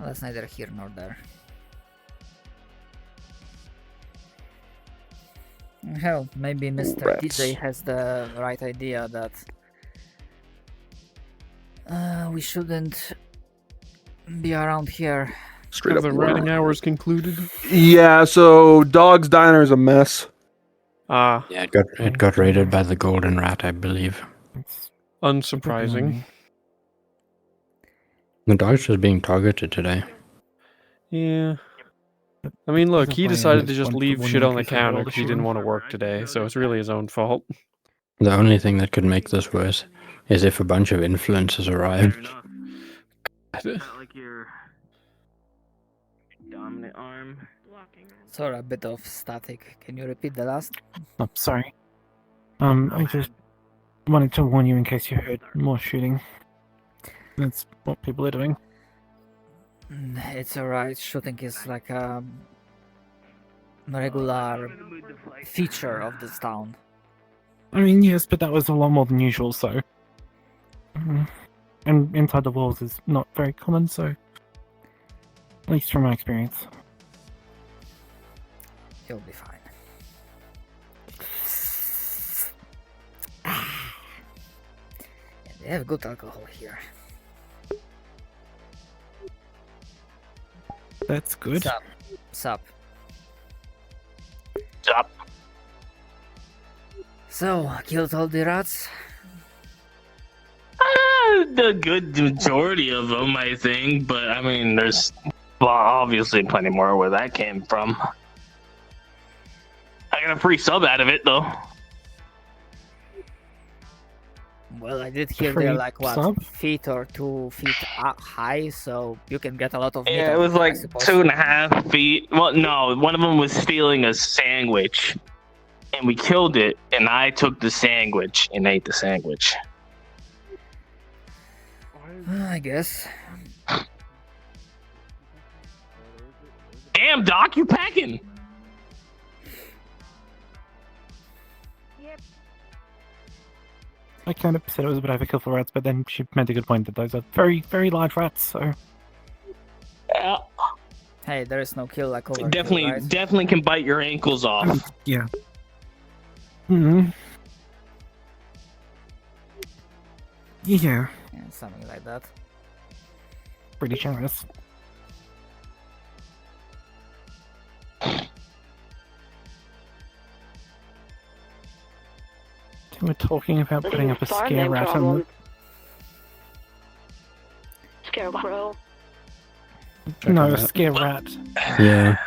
That's neither here nor there. Hell, maybe Mr. Rats. DJ has the right idea that we shouldn't be around here. Straight Have up. the writing hours concluded? Yeah, so Dog's Diner is a mess. Ah, Yeah, it got raided by the Golden Rat, I believe. It's unsurprising. The dog's just being targeted today. Yeah. I mean, look, he decided to just One for leave one shit in on the case I counter roll the because he didn't shooting. want to work today, so it's really his own fault. The only thing that could make this worse is if a bunch of influencers arrived. Like your dominant arm. Sorry, a bit of static. Can you repeat the last? Oh, sorry. I just wanted to warn you in case you heard more shooting. That's what people are doing. It's alright. Shooting is like a regular feature of this town. I mean, yes, but that was a lot more than usual, so... And inside the walls is not very common, so... At least from my experience. You'll be fine. And they have good alcohol here. That's good. Sup. Stop. So, killed all the rats? The good majority of them, I think, but I mean, there's obviously plenty more where that came from. I got a free sub out of it, though. Well, I did hear Free they're like, what, sub? feet or 2 feet high, so you can get a lot of meat Yeah, out it was of I like suppose. 2.5 feet. Well, no, one of them was stealing a sandwich, and we killed it, and I took the sandwich and ate the sandwich. I guess. Damn, Doc, you packing? I kind of said it was a bit overkill for rats, but then she made a good point that those are very, very large rats, so... Yeah, Hey, there is no kill like over definitely, right? definitely can bite your ankles off. Yeah. Hmm. Yeah, Yeah, something like that. pretty generous. We're talking about putting up a scare rat on the... Scarecrow. No, a scare rat. Yeah,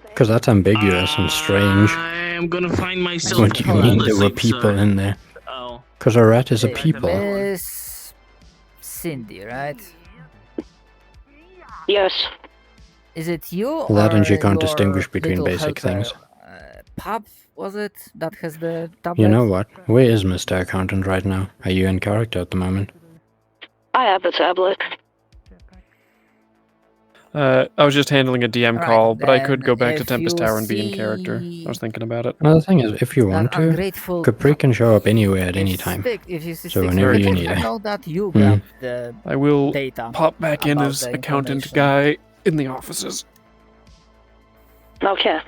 because that's ambiguous and strange. I'm gonna find myself. What do you mean there were people in there? Oh, Because a rat is a Hey, people. Miss Cindy, right? Yes. Is it you That or and she can't your distinguish between little basic helper? things. Pup, was it? That has the tablet? You know what? Where is Mr. Accountant right now? Are you in character at the moment? I have the tablet. I was just handling a DM Alright, call, but I could then go back to if Tempest you Tower and be in character. see I was thinking about it. Well, the thing is, if you that want to, ungrateful Capri can show up anywhere at any if time. if you see So sticks, whenever let you him need it. know that you Hmm. grabbed the I will data. pop back in about as the accountant information. guy in the offices. Okay.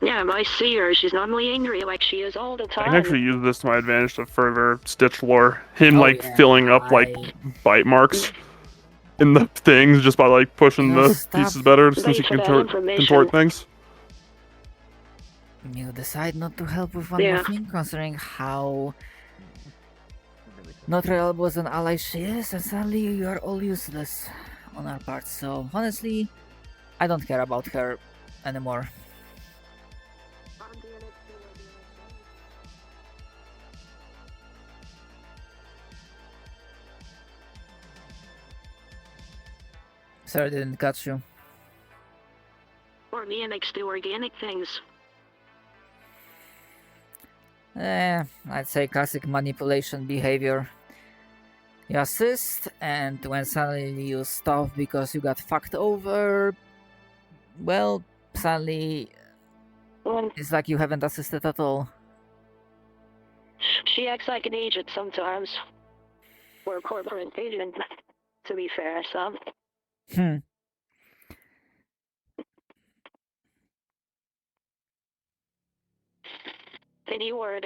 Yeah, I see her. She's normally angry like she is all the I time. can actually use this to my advantage to further Stitch lore. Him, Oh, like, yeah, filling up, like, bite marks in the things just by, like, pushing No, the stop. pieces better since Thank he you can for that information. contort things. You decide not to help with one Yeah. more thing, considering how not reliable as an ally she is, and suddenly you are all useless on our part. So honestly, I don't care about her anymore. Sorry, I didn't catch you. Organics do organic things. I'd say classic manipulation behavior. You assist, and when suddenly you stop because you got fucked over, well, suddenly When it's like you haven't assisted at all. she acts like an agent sometimes. Or a corporate agent, to be fair, so... Hmm. Any word?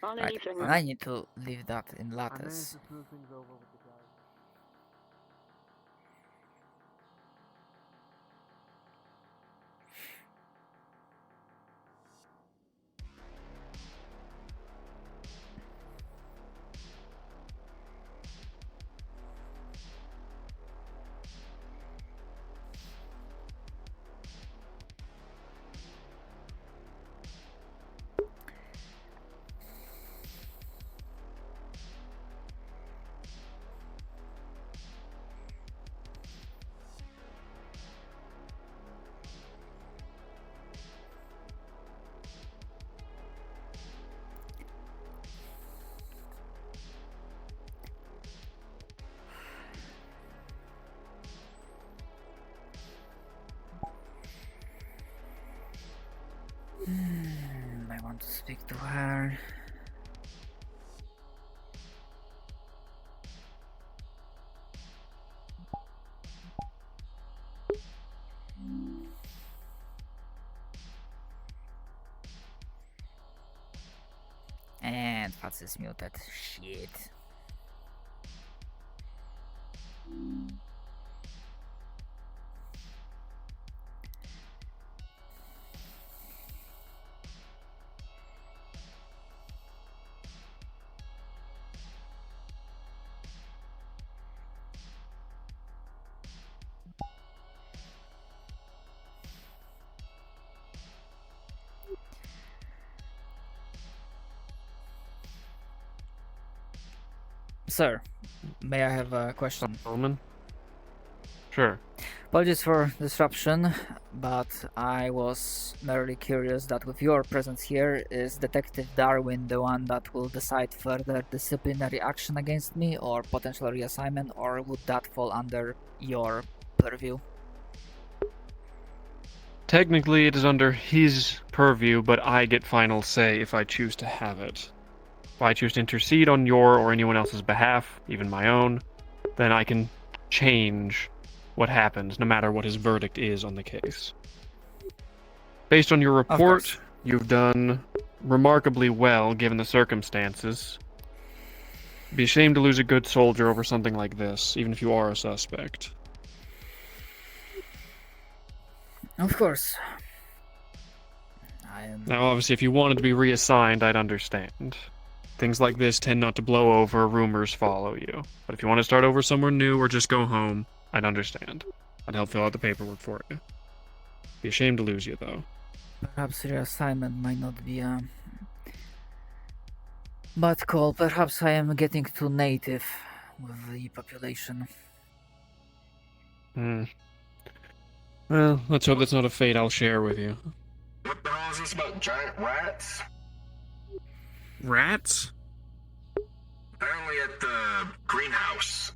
On Right. anything. I need to leave that in I lattice. managed to smooth things over with the guys. I want to speak to her. And Fats is muted. Shit. Sir, may I have a question? Solomon? Sure. Apologies for disruption, but I was merely curious that with your presence here, is Detective Darwin the one that will decide further disciplinary action against me or potential reassignment, or would that fall under your purview? Technically, it is under his purview, but I get final say if I choose to have it. If I choose to intercede on your or anyone else's behalf, even my own, then I can change what happens, no matter what his verdict is on the case. Based on your report, course. you've done remarkably well given the circumstances. Be ashamed to lose a good soldier over something like this, even if you are a suspect. Of course. I am... Now, obviously, if you wanted to be reassigned, I'd understand. Things like this tend not to blow over, rumors follow you. But if you want to start over somewhere new or just go home, I'd understand. I'd help fill out the paperwork for you. Be ashamed to lose you, though. Perhaps reassignment might not be a bad call. Perhaps I am getting too native with the population. Well, let's hope that's not a fate I'll share with you. What the hell is this about giant rats? Rats? Apparently at the greenhouse.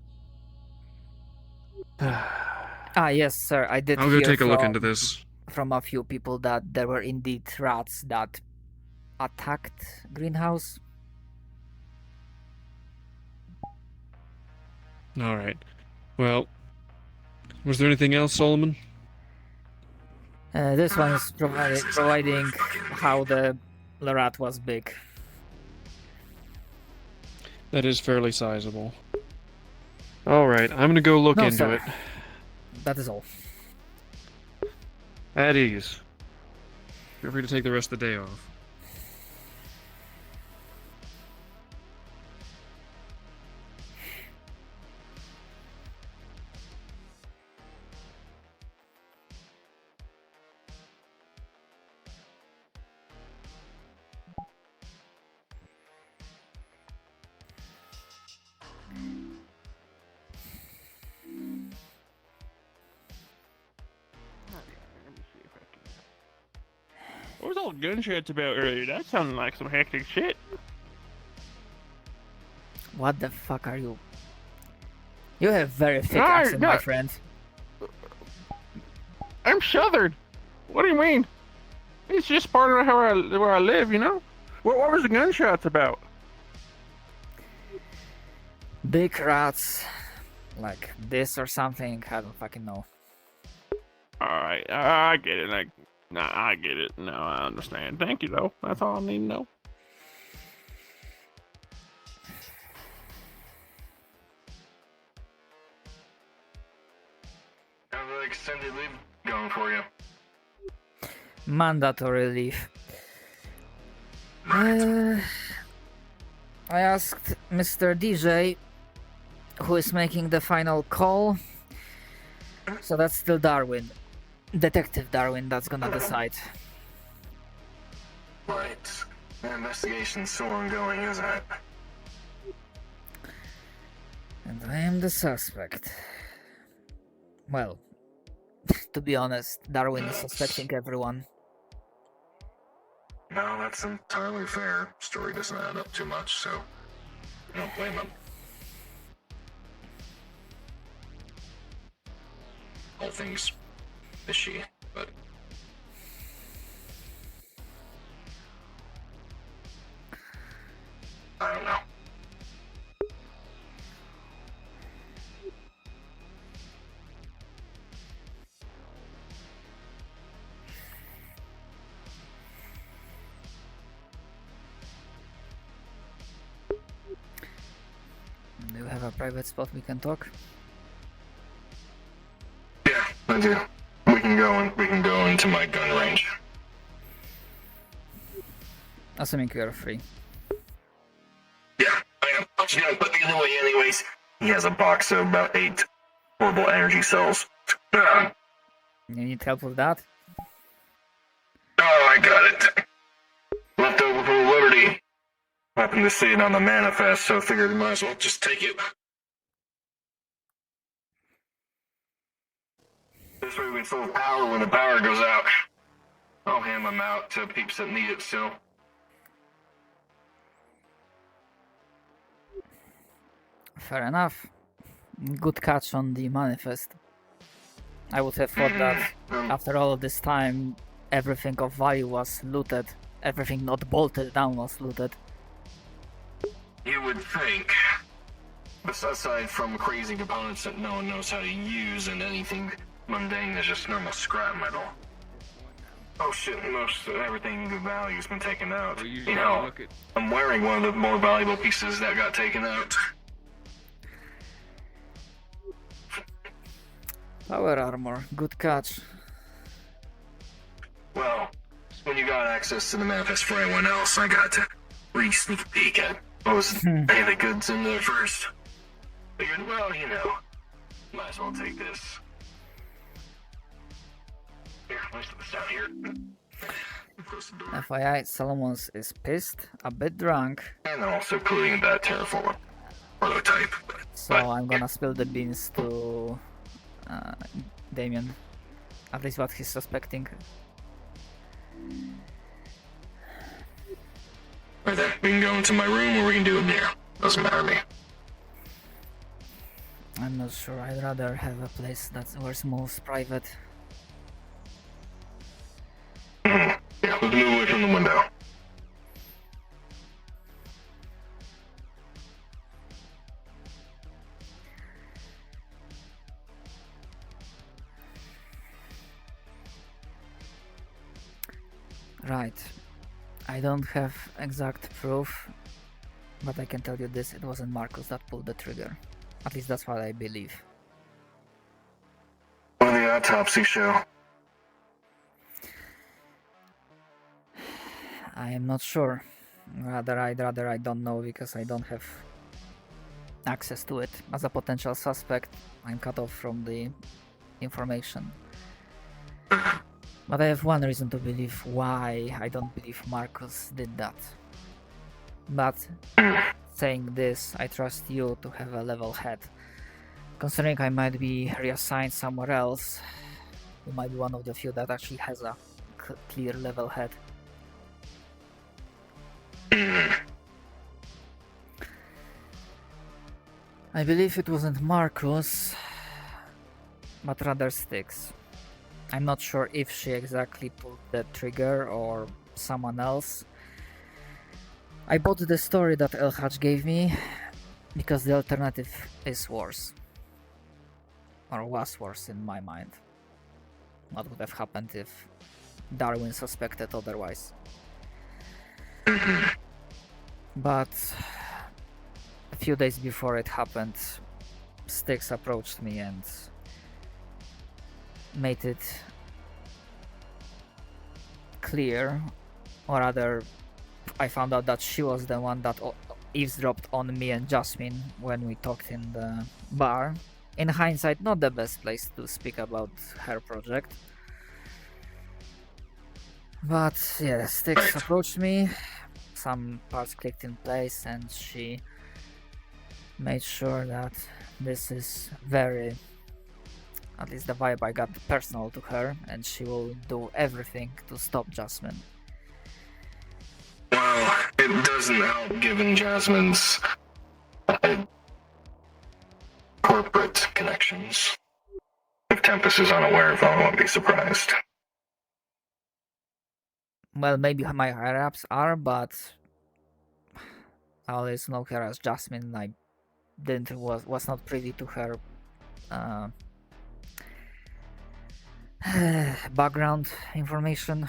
Ah, yes, sir. I did I'll go hear take a look into this. from a few people that there were indeed rats that attacked greenhouse. Alright. Well, was there anything else, Solomon? This one is providing how the rat was big. That is fairly sizable. Alright, I'm gonna go look No, into sir. it. That is all. At ease. Feel free to take the rest of the day off. What was all the gunshots about earlier? That sounded like some hectic shit. What the fuck are you? You have very thick No, accent, no. my friend. I'm Southern. What do you mean? It's just part of how where I live, you know? What was the gunshots about? Big rats Like this or something, I don't fucking know. Alright, I get it. I get it. No, I understand. Thank you, though. That's all I need to know. How's the extended leave going for you? Mandatory leave. I asked Mr. DJ, who is making the final call. So that's still Darwin. Detective Darwin that's gonna decide. Right. The investigation's still ongoing, isn't it? And I am the suspect. Well, to be honest, Darwin is suspecting everyone. No, that's entirely fair. Story doesn't add up too much, so I don't blame him. All things fishy, but I don't know. Do you have a private spot we can talk? Yeah, I do. We can go into my gun range. Assuming you are free. Yeah, I am. I'm just gonna put the other way anyways. He has a box of about 8 horrible energy cells. Oh, You need help with that? I got it. Left over from Liberty. Happened to see it on the manifest, so I figured I might as well just take it. This way we can still have power when the power goes out. I'll hand them out to peeps that need it still. Fair enough. Good catch on the manifest. I would have thought that after all of this time, everything of value was looted. Everything not bolted down was looted. You would think. Aside from crazy components that no one knows how to use, and anything mundane is just normal scrap metal. Oh shit, most of everything of value has been taken out. You know, I'm wearing one of the more valuable pieces that got taken out. Power armor, good catch. Well, when you got access to the manifest for anyone else, I got to sneak a peek at what was any of the goods in there first. Figured, well, you know, might as well take this. Here, let me put this down here. Close the door. FYI, Solomons is pissed, a bit drunk, And then also including that terraform prototype. so I'm gonna spill the beans to Damien. At least what he's suspecting. Right there. We can go into my room or we can do it here. Doesn't matter to me. I'm not sure, I'd rather have a place that's where's most private. Yeah, let's move away from the window. Right. I don't have exact proof, but I can tell you this, it wasn't Marcus that pulled the trigger. At least that's what I believe. What did the autopsy show? I am not sure. Rather I don't know because I don't have access to it. As a potential suspect, I'm cut off from the information. But I have one reason to believe why I don't believe Marcus did that. But saying this, I trust you to have a level head. Considering I might be reassigned somewhere else, you might be one of the few that actually has a clear level head. I believe it wasn't Marcus, but rather Styx. I'm not sure if she exactly pulled the trigger or someone else. I bought the story that El Haj gave me because the alternative is worse. or was worse in my mind. What would have happened if Darwin suspected otherwise? But a few days before it happened, Styx approached me and made it clear, or rather, I found out that she was the one that eavesdropped on me and Jasmine when we talked in the bar. In hindsight, not the best place to speak about her project. But yeah, Styx approached me, some parts clicked in place, and she made sure that this is very, at least the vibe I got, personal to her, and she will do everything to stop Jasmine. Well, it doesn't help given Jasmine's corporate connections. If Tempest is unaware of it, I won't be surprised. Well, maybe my higher-ups are, but I always know her as Jasmine. I was not privy to her background information.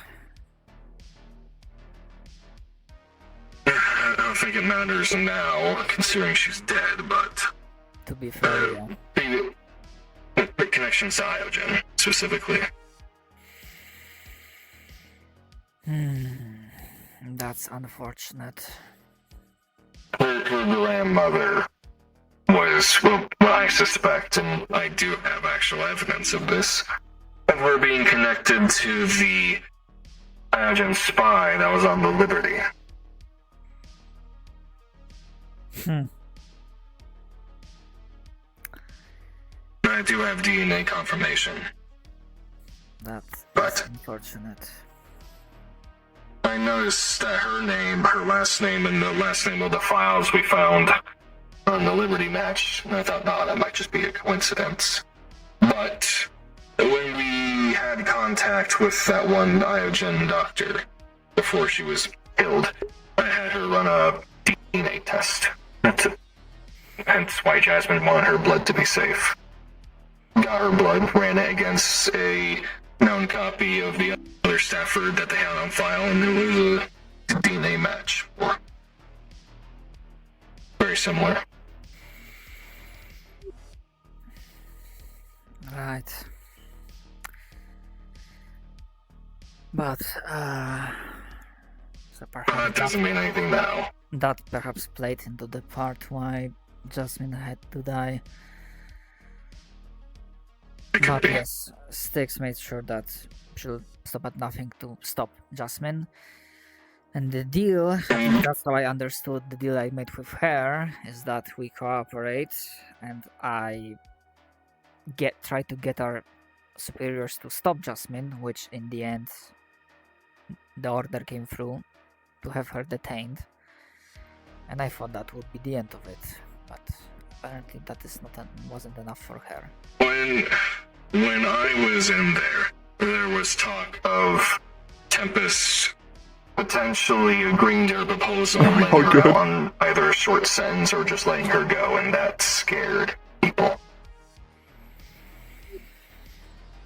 I don't think it matters now, considering she's dead, but... To be fair, yeah. Maybe the connections to Iogen, specifically. That's unfortunate. Her grandmother was, well, I suspect, and I do have actual evidence of this, of her being connected to the Iogen spy that was on the Liberty. I do have DNA confirmation. That's unfortunate. I noticed that her name, her last name, and the last name of the files we found on the Liberty match, and I thought, no, that might just be a coincidence. But when we had contact with that one Iogen doctor before she was killed, I had her run a DNA test. Hence why Jasmine wanted her blood to be safe. Got her blood, ran it against a known copy of the other Stafford that they had on file, and there was a DNA match. Very similar. Right. But, so perhaps That doesn't mean anything now. that perhaps played into the part why Jasmine had to die. It could But be. yes, Styx made sure that she'll stop at nothing to stop Jasmine. And the deal, that's how I understood the deal I made with her, is that we cooperate and I try to get our superiors to stop Jasmine, which in the end the order came through to have her detained. And I thought that would be the end of it, but apparently that wasn't enough for her. When I was in there was talk of Tempest potentially agreeing to her proposal and letting her out on either a short sentence or just letting her go, and that scared people.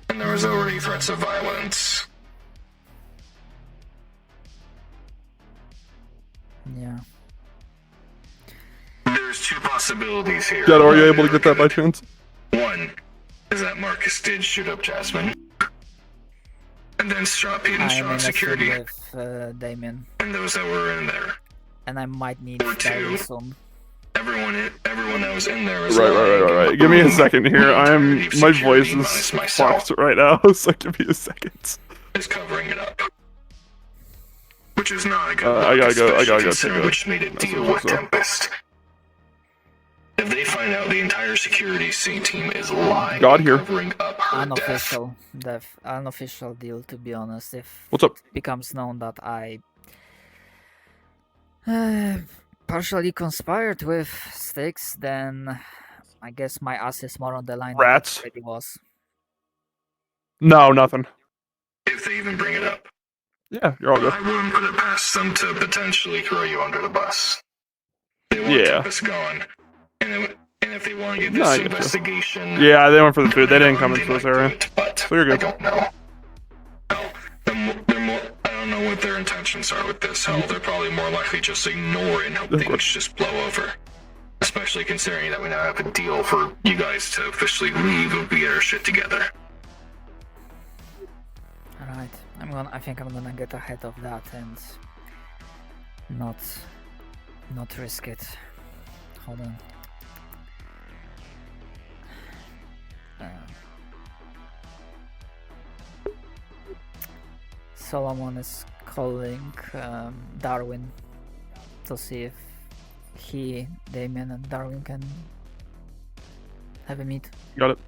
And there was already threats of violence. Yeah. There's two possibilities here. Shadow, are you able to get that by chance? One is that Marcus did shoot up Jasmine, and then shot Pete and I'm shot in security, with Damien, and those that were in there. and I might need Or two. Daryl soon. Everyone that was in there was Right. Give me a second here. My voice is minus myself fucked right now, so give me a second. is covering it up, which is not a good I gotta go. especially I considering we just made a deal with so. Tempest. If they find out the entire security C team is lying, God here. covering up her death, Unofficial deal, to be honest. If What's up? it becomes known that I partially conspired with Styx, then I guess my ass is more on the line Rats. than it already was. No, nothing. if they even bring it up, Yeah, you're all good. I wouldn't put it past them to potentially throw you under the bus. They want Yeah. Tempest gone, and And if they want to get No, this I get you. investigation, Yeah, they went for the food. They didn't come they into this might do area. it, but So you're good. I don't know. They're more, I don't know what their intentions are with this. Hell, they're probably more likely just ignore it and hope Of things course. just blow over. Especially considering that we now have a deal for you guys to officially leave and be our shit together. Alright, I think I'm gonna get ahead of that and not risk it. Hold on. Solomon is calling Darwin to see if he, Damien, and Darwin can have a meet. Got it.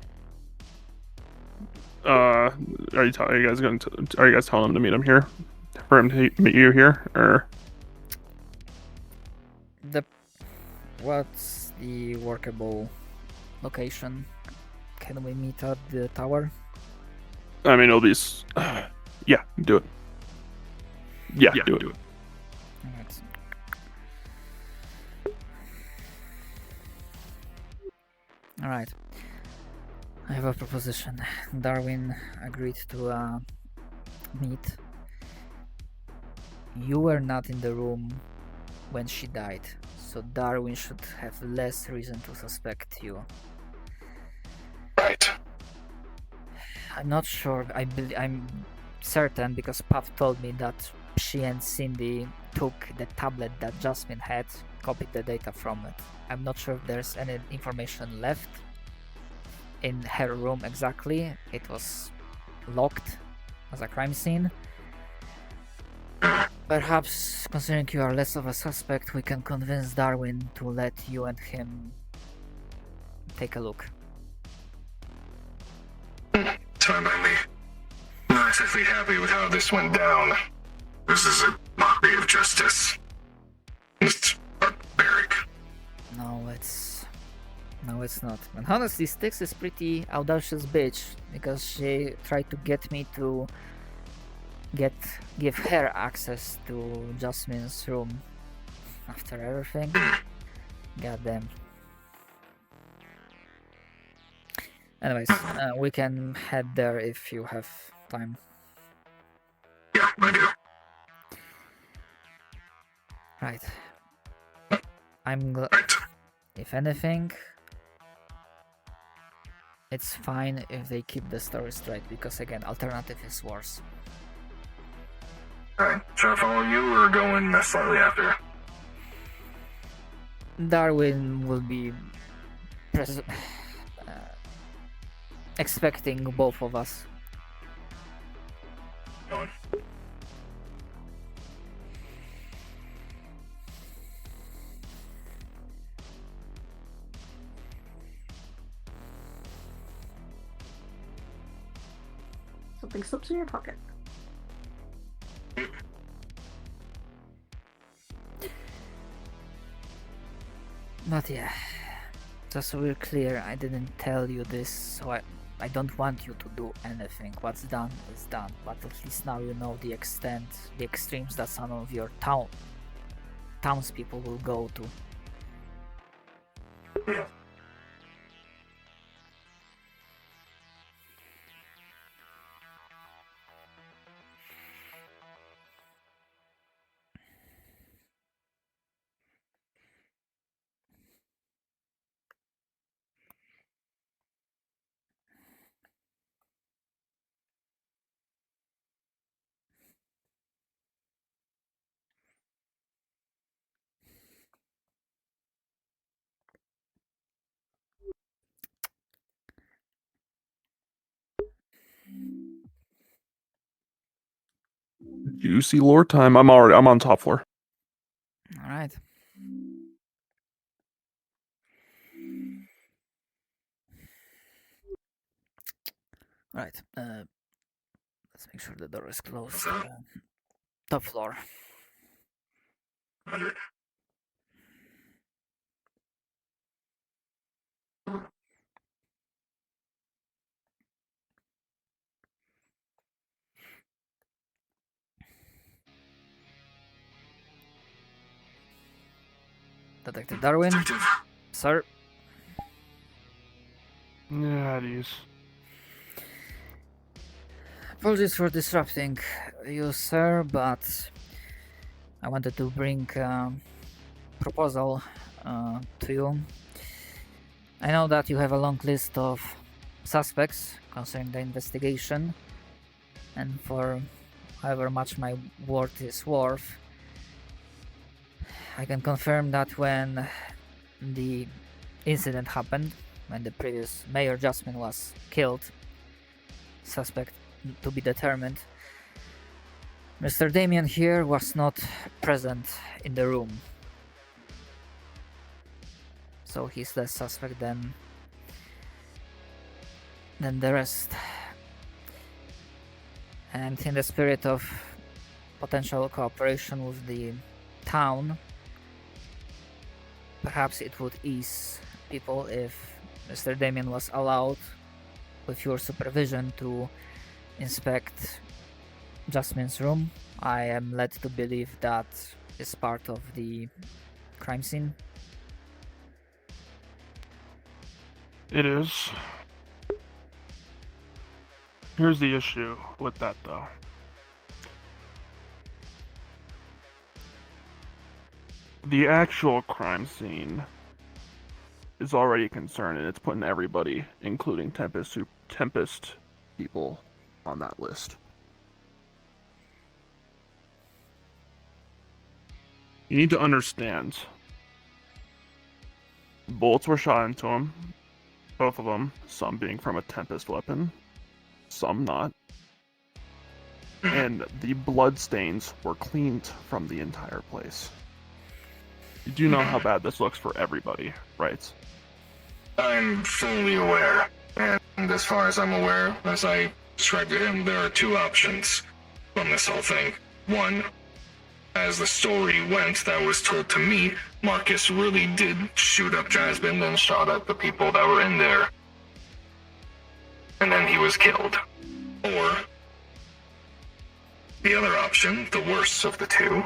Are you guys telling him to meet him here? For him to meet you here, or What's the workable location? Can we meet at the tower? I mean, it'll be. Yeah, do it. Yeah, do it. Alright. Alright. I have a proposition. Darwin agreed to meet. You were not in the room when she died, so Darwin should have less reason to suspect you. Right. I'm not sure. I'm certain because Puff told me that she and Cindy took the tablet that Jasmine had, copied the data from it. I'm not sure if there's any information left in her room exactly. It was locked as a crime scene. Perhaps, considering you are less of a suspect, we can convince Darwin to let you and him take a look. Time by me. Not exactly happy with how this went down. This is a mockery of justice. It's barbaric. No, it's not. And honestly, Styx is pretty audacious bitch because she tried to get me to give her access to Jasmine's room after everything. Goddamn. Anyways, we can head there if you have time. Yeah, I do. Right. I'm glad. Right. If anything, it's fine if they keep the story straight because again, alternative is worse. Alright, should I follow you or go in slightly after? Darwin will be expecting both of us. Going. Something slips in your pocket. But yeah, just so we're clear, I didn't tell you this, so I don't want you to do anything. What's done is done, but at least now you know the extent, the extremes that some of your townspeople will go to. Yeah. Juicy lore time. I'm on top floor. All right. Right. Let's make sure the door is closed. Top floor. 100. Detective Darwin, Detective. sir. Yeah, it is. Apologies for disrupting you, sir, but I wanted to bring a proposal to you. I know that you have a long list of suspects concerning the investigation, and for however much my word is worth, I can confirm that when the incident happened, when the previous Mayor Jasmine was killed, suspect to be determined, Mr. Damien here was not present in the room. So he's less suspect than the rest. And in the spirit of potential cooperation with the town, perhaps it would ease people if Mr. Damien was allowed, with your supervision, to inspect Jasmine's room. I am led to believe that is part of the crime scene. It is. Here's the issue with that, though. The actual crime scene is already concerned, and it's putting everybody, including Tempest people, on that list. You need to understand. Bullets were shot into him. Both of them. Some being from a Tempest weapon. Some not. And the blood stains were cleaned from the entire place. You do know how bad this looks for everybody, right? I'm fully aware. And as far as I'm aware, as I described to him, there are two options from this whole thing. One, as the story went that was told to me, Marcus really did shoot up Jasmine and shot at the people that were in there. And then he was killed. Or the other option, the worst of the two,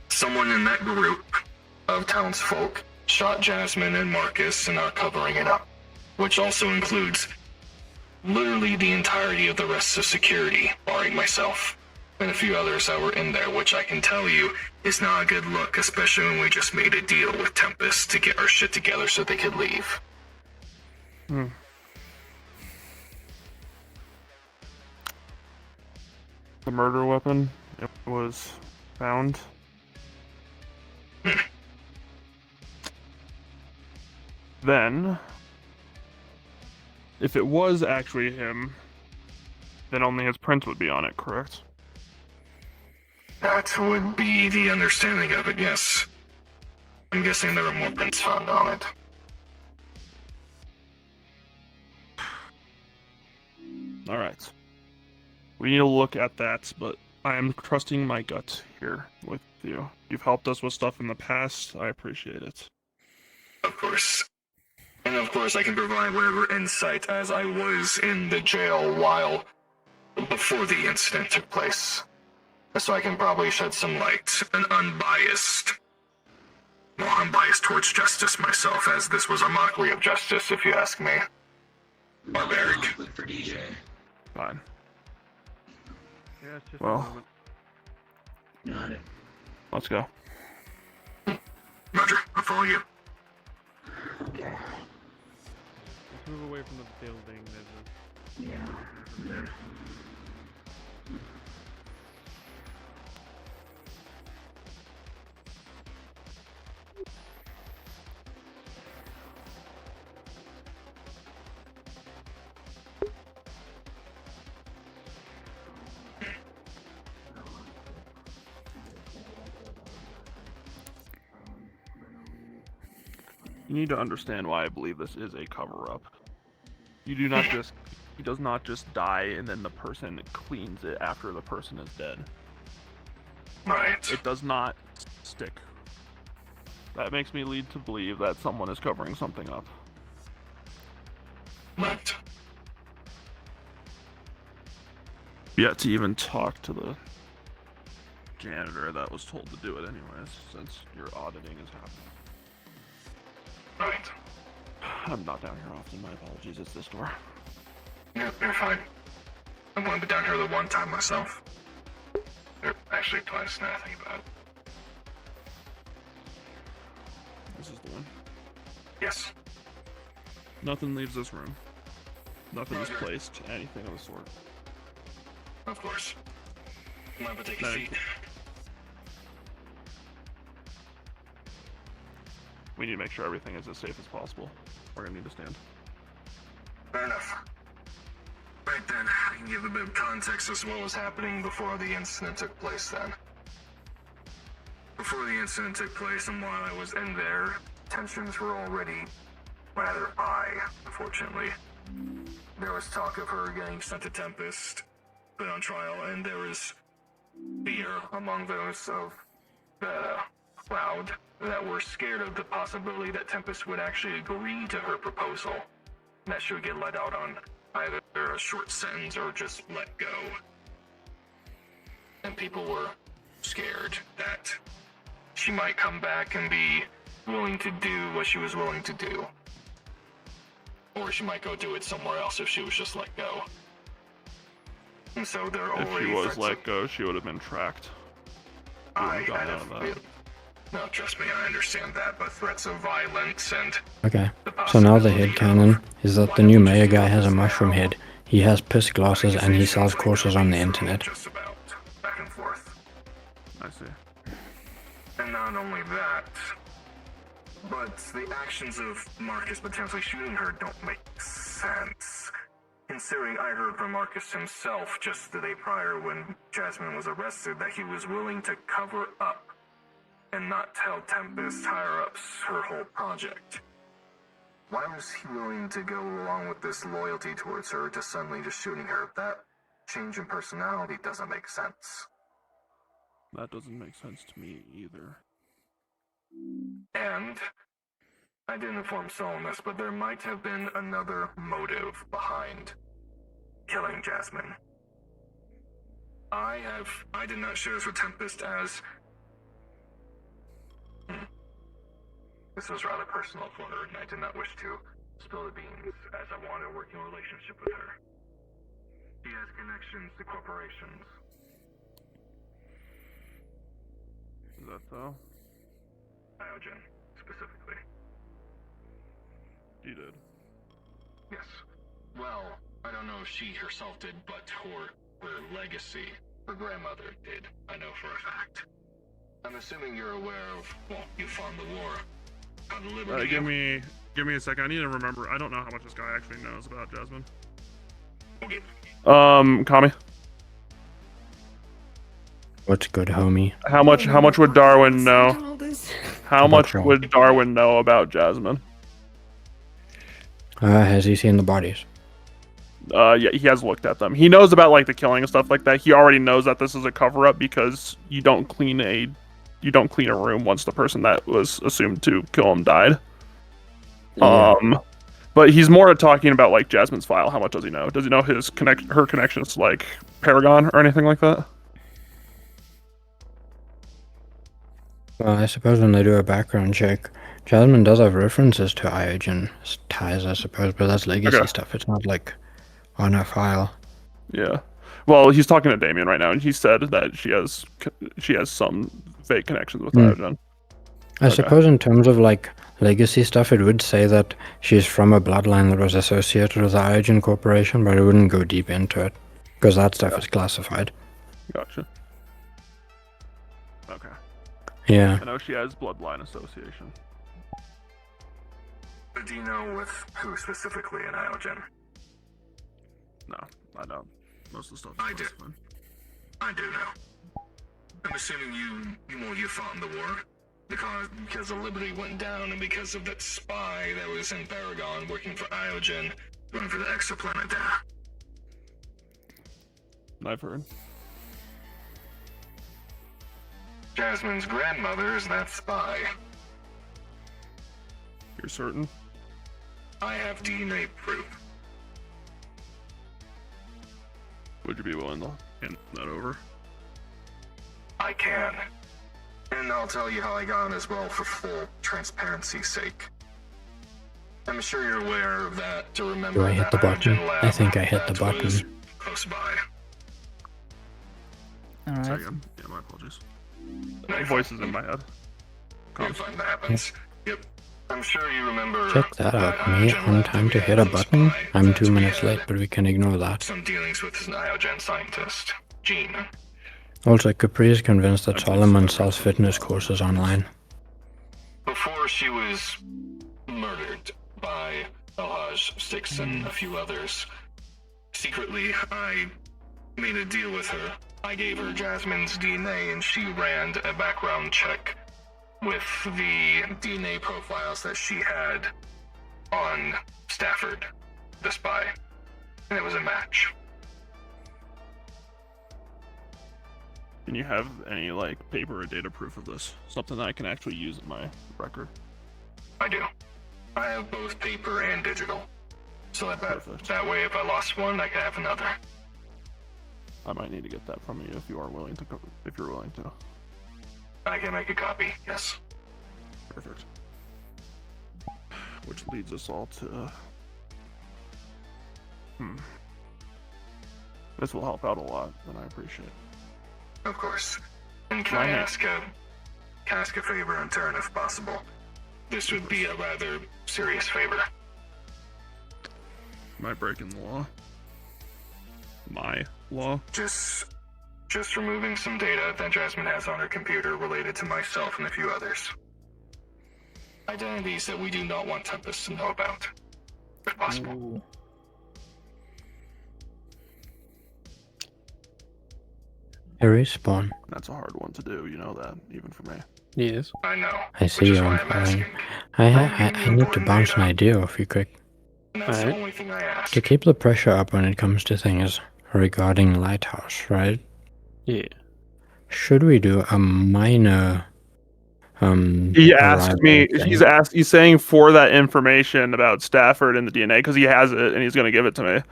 someone in that group of townsfolk shot Jasmine and Marcus and are covering it up, which also includes literally the entirety of the rest of security, barring myself, and a few others that were in there, which I can tell you is not a good look, especially when we just made a deal with Tempest to get our shit together so they could leave. The murder weapon, it was found. Then, if it was actually him, then only his print would be on it, correct? That would be the understanding of it, yes. I'm guessing there were more prints found on it. Alright. We need to look at that, but I am trusting my gut here with you. You've helped us with stuff in the past. I appreciate it. Of course. And of course I can provide whatever insight, as I was in the jail while before the incident took place. So I can probably shed some light, an unbiased towards justice myself, as this was a mockery of justice, if you ask me. Barbaric. For DJ. Fine. Yeah, it's just Well, Got it. let's go. Roger, I'll follow you. Okay. Let's move away from the building. There's Yeah. You need to understand why I believe this is a cover-up. You do not just... He does not just die and then the person cleans it after the person is dead. Right. It does not stick. That makes me lead to believe that someone is covering something up. Right. Yet to even talk to the janitor that was told to do it anyways, since your auditing is happening. Right. I'm not down here often. My apologies. It's this door. Yeah, you're fine. I've only been down here the one time myself. Or actually twice now I think about it. This is the one. Yes. Nothing leaves this room. Nothing is Roger. placed. Anything of the sort. Of course. I'm gonna take a Thank seat. We need to make sure everything is as safe as possible. We're gonna need to stand. Fair enough. Right then, I can give a bit of context as well as happening before the incident took place then. Before the incident took place and while I was in there, tensions were already rather high, unfortunately. There was talk of her getting sent to Tempest, put on trial, and there was fear among those of the crowd that were scared of the possibility that Tempest would actually agree to her proposal, that she would get let out on either a short sentence or just let go. And people were scared that she might come back and be willing to do what she was willing to do. Or she might go do it somewhere else if she was just let go. And so there are If already she was threats let of- go, she would have been tracked. I wouldn't have gone have down that. No, trust me, I understand that, but threats of violence and Okay, so now the headcanon is that the new mayor guy has a mushroom head, he has piss glasses, and he sells courses on the internet. just about back and forth. I see. And not only that, but the actions of Marcus potentially shooting her don't make sense. Considering I heard from Marcus himself just the day prior when Jasmine was arrested that he was willing to cover up and not tell Tempest higher-ups her whole project. Why was he willing to go along with this loyalty towards her to suddenly just shooting her? That change in personality doesn't make sense. That doesn't make sense to me either. And I didn't inform Solon this, but there might have been another motive behind killing Jasmine. I did not share this with Tempest as this was rather personal for her, and I did not wish to spill the beans as I wanted a working relationship with her. She has connections to corporations. Is that so? Iogen, specifically. You did. Yes. Well, I don't know if she herself did, but her legacy, her grandmother did. I know for a fact. I'm assuming you're aware of, well, you fought in the war. How the Liberty... Give me a second. I need to remember. I don't know how much this guy actually knows about Jasmine. Okay. Kami. What's good, homie? How much would Darwin know? How much would Darwin know about Jasmine? Has he seen the bodies? Yeah, he has looked at them. He knows about like the killing and stuff like that. He already knows that this is a cover up because you don't clean a room once the person that was assumed to kill him died. Yeah. But he's more talking about like Jasmine's file. How much does he know? Does he know her connections to like Paragon or anything like that? Well, I suppose when they do a background check, Jasmine does have references to Iogen ties, I suppose, but that's legacy stuff. It's not like on her file. Yeah. Well, he's talking to Damien right now, and he said that she has some fake connections with Iogen. I suppose in terms of like legacy stuff, it would say that she's from a bloodline that was associated with the Iogen Corporation, but it wouldn't go deep into it because that stuff is classified. Gotcha. Okay. Yeah. I know she has bloodline association. But do you know with who specifically in Iogen? No, I don't. Most of the stuff is I do. classified. I do know. I'm assuming you fought in the war because the Liberty went down and because of that spy that was in Paragon working for Iogen, running for the exoplanet there. I've heard. Jasmine's grandmother is that spy. You're certain? I have DNA proof. Would you be willing to hand that over? I can. And I'll tell you how I got on as well for full transparency's sake. I'm sure you're aware of that to remember Do I hit the button? lab I think I hit the that was button. close by. Alright. Sorry again. Yeah, my apologies. My voice is in my head. You're fine, that happens. Yep. I'm sure you remember. Check that out. Iogen Me lab on that time we to had hit a close button? by, I'm that 2 we minutes had late, but we can ignore that. Some dealings with an Iogen scientist, Gene. Also, Capri is convinced that Solomon sells fitness courses online. Before she was murdered by Elhaj, Six, and a few others, secretly, I made a deal with her. I gave her Jasmine's DNA, and she ran a background check with the DNA profiles that she had on Stafford, the spy. And it was a match. Can you have any like paper or data proof of this? Something that I can actually use in my record. I do. I have both paper and digital. So Perfect. that way, if I lost one, I could have another. I might need to get that from you if you are willing to. If you're willing to. I can make a copy, yes. Perfect. Which leads us all to. This will help out a lot, and I appreciate. Of course. And can I ask a favor in turn, if possible? This would be a rather serious favor. Am I breaking the law? My law? Just removing some data that Jasmine has on her computer related to myself and a few others. Identities that we do not want Tempest to know about, if possible. Ooh. Harry Spawn. That's a hard one to do, you know that, even for me. Yes. I know. I see which is you why on I'm fire. asking. I need to bounce an idea off you quick. And that's the Alright. only thing I ask. To keep the pressure up when it comes to things regarding Lighthouse, right? Yeah. Should we do a minor He asked me. arrival thing? He's saying for that information about Stafford and the DNA because he has it and he's going to give it to me.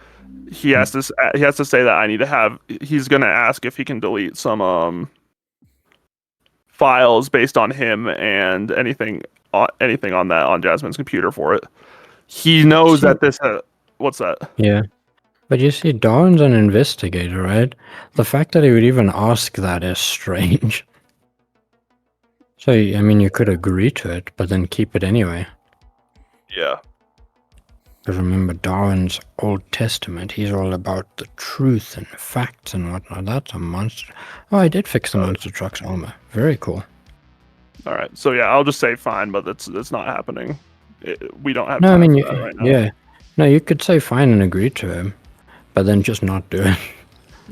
He has to say that I need to have. He's going to ask if he can delete some files based on him and anything on Jasmine's computer for it. He knows that this. What's that? Yeah. But you see, Darwin's an investigator, right? The fact that he would even ask that is strange. So, I mean, you could agree to it, but then keep it anyway. Yeah. Because remember, Darwin's Old Testament, he's all about the truth and facts and whatnot. That's a monster. Oh, I did fix the monster truck's armor. Very cool. All right. So yeah, I'll just say fine, but it's not happening. We don't have. No, I time mean, for that right now. yeah. No, you could say fine and agree to him, but then just not do it.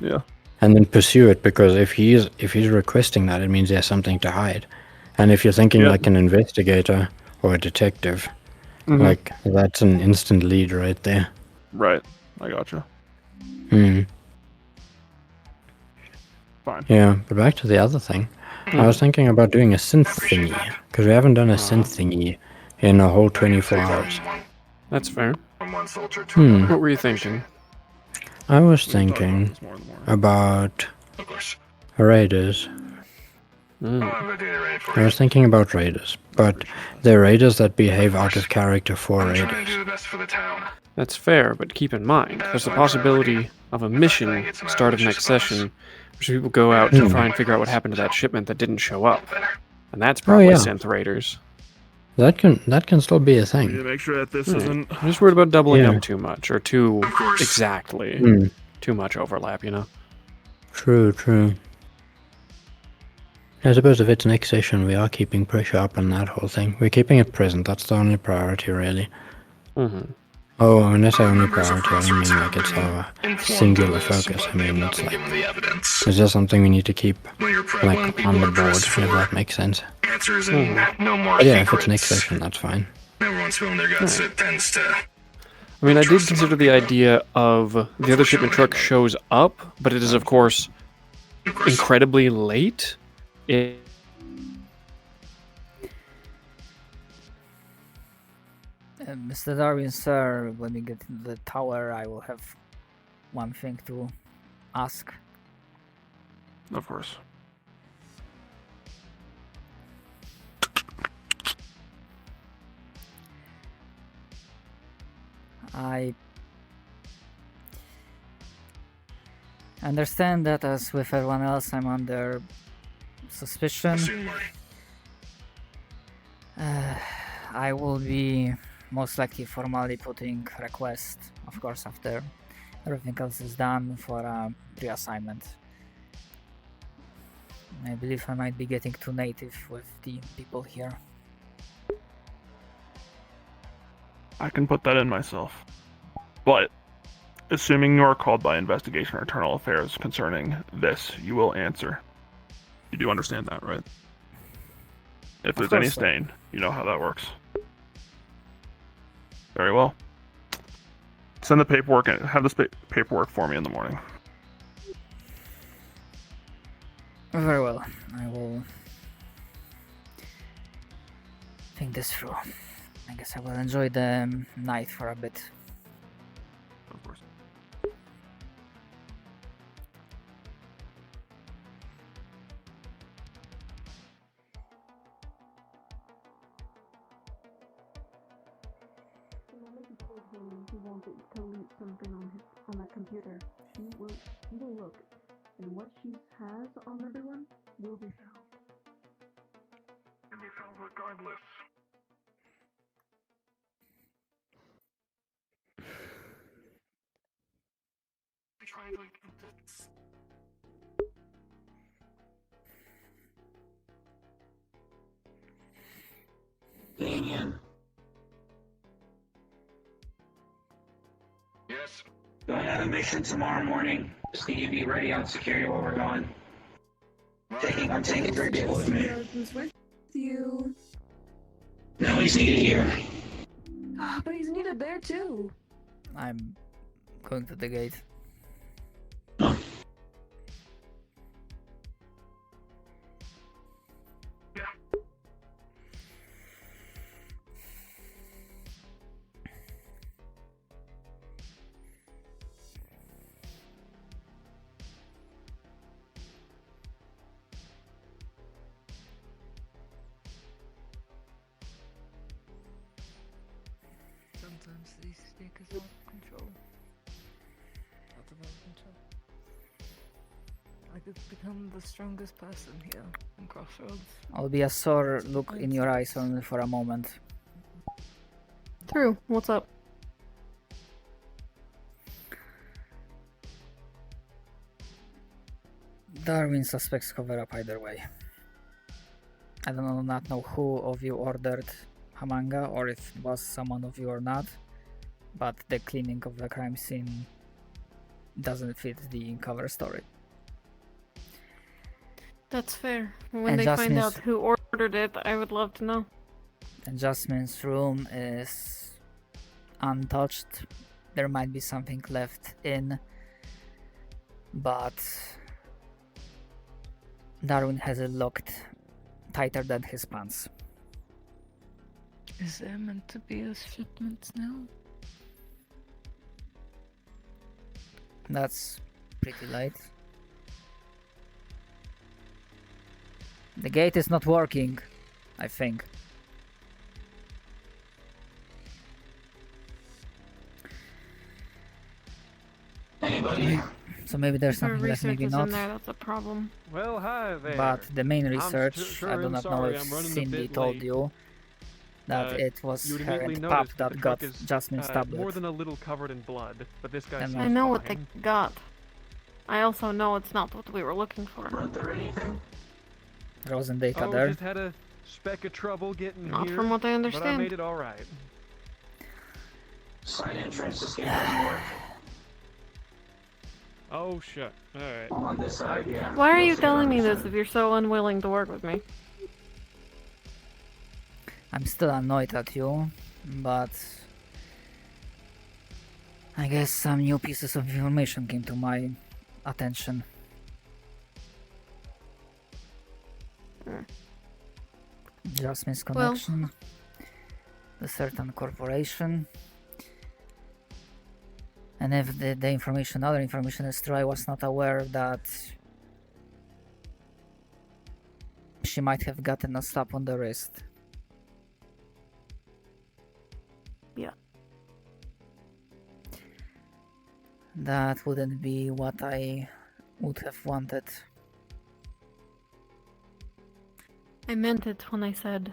Yeah. And then pursue it, because if he's requesting that, it means there's something to hide. And if you're thinking like an investigator or a detective, like that's an instant lead right there. Right. I gotcha. Hmm. Fine. Yeah, but back to the other thing. I was thinking about doing a synth thingy, because we haven't done a synth thingy in a whole 24 hours. That's fair. From one soldier to another. What were you thinking? I was thinking about Of course. raiders. I'll have a data ready for I you. was thinking about raiders, but they're raiders that behave out of character for I'm trying to raiders. do the best for the town. That's fair, but keep in mind, there's the possibility of a mission start of next session, which people go out to try and figure out what happened to that shipment that didn't show up. And that's probably yeah. synth raiders. That can still be a We need thing. to make sure that this isn't. I'm just worried about doubling Yeah. up too much, or too Of course. exactly. Hmm. Too much overlap, you know? True. I suppose if it's next session, we are keeping pressure up on that whole thing. We're keeping it present. That's the only priority, really. Mm-hmm. Oh, when I say only Members of priority, I don't Crossroads mean have like it's been our informed singular of this, focus. I but they have mean, not it's been like, given the evidence. it's just something we need to keep When you're like when people on the are board, pressed if for that makes sense. answers and no more But yeah, if secrets. it's next session, that's fine. Everyone's feeling their guts. It tends to. I mean, I did consider the idea of the other shipment truck shows up, but it is, of course, incredibly late. Mr. Darwin, sir, when we get to the tower, I will have one thing to ask. Of course. I understand that, as with everyone else, I'm under suspicion. I will be most likely formally putting request, of course, after everything else is done, for a reassignment. I believe I might be getting too native with the people here. I can put that in myself. But, assuming you are called by Investigation or Internal Affairs concerning this, you will answer. You do understand that, right? If there's any stain, you know how that works. Very well. Send the paperwork and have this paperwork for me in the morning. Very well. I will think this through. I guess I will enjoy the night for a bit. Of course. The moment you told him he wanted to leave something on that computer, he will look, and what she has on everyone will be found. Can be found regardless. I tried like this. Damien, Yes. going on a mission tomorrow morning. Just need you to be ready on security where we're going. I'm taking 3 people with me. With you. No, he's needed here. But he's needed there too. I'm going to the gate. Sometimes these sneakers out of control. Out of our control. I could become the strongest person here in Crossroads. I'll be a sore look in your eyes only for a moment. True. What's up? Darwin suspects cover up either way. I do not know who of you ordered Hamanga, or if it was someone of you or not, but the cleaning of the crime scene doesn't fit the cover story. That's fair. When And they find Jasmine's- out who ordered it, I would love to know. And Jasmine's room is untouched. There might be something left in, but Darwin has it locked tighter than his pants. Is there meant to be a shipment now? That's pretty late. The gate is not working, I think. Anybody? So maybe there's If our something left, research maybe is not. in there, that's a problem. Well, hi there. But the main I'm research, sure I do I'm not know sorry, if I'm running a Cindy bit told late. you that it was you would her immediately and Pup notice that the got truck is, Jasmine's tablet. more than a little covered in blood, but this guy And seems I know what they fine. got. I also know it's not what we were looking for. Run through anything? Rose and Data Oh, there. just had a speck of trouble getting Not here, from what I but I understand. made it all right. Side entrance escape doesn't work. Oh, shit. All right. On this side, yeah. Why are you You'll see it telling on me this this side. if you're so unwilling to work with me? I'm still annoyed at you, but I guess some new pieces of information came to my attention. Jasmine's Well- connection, a certain corporation, and if the information, other information is true, I was not aware that she might have gotten a slap on the wrist. Yeah. That wouldn't be what I would have wanted. I meant it when I said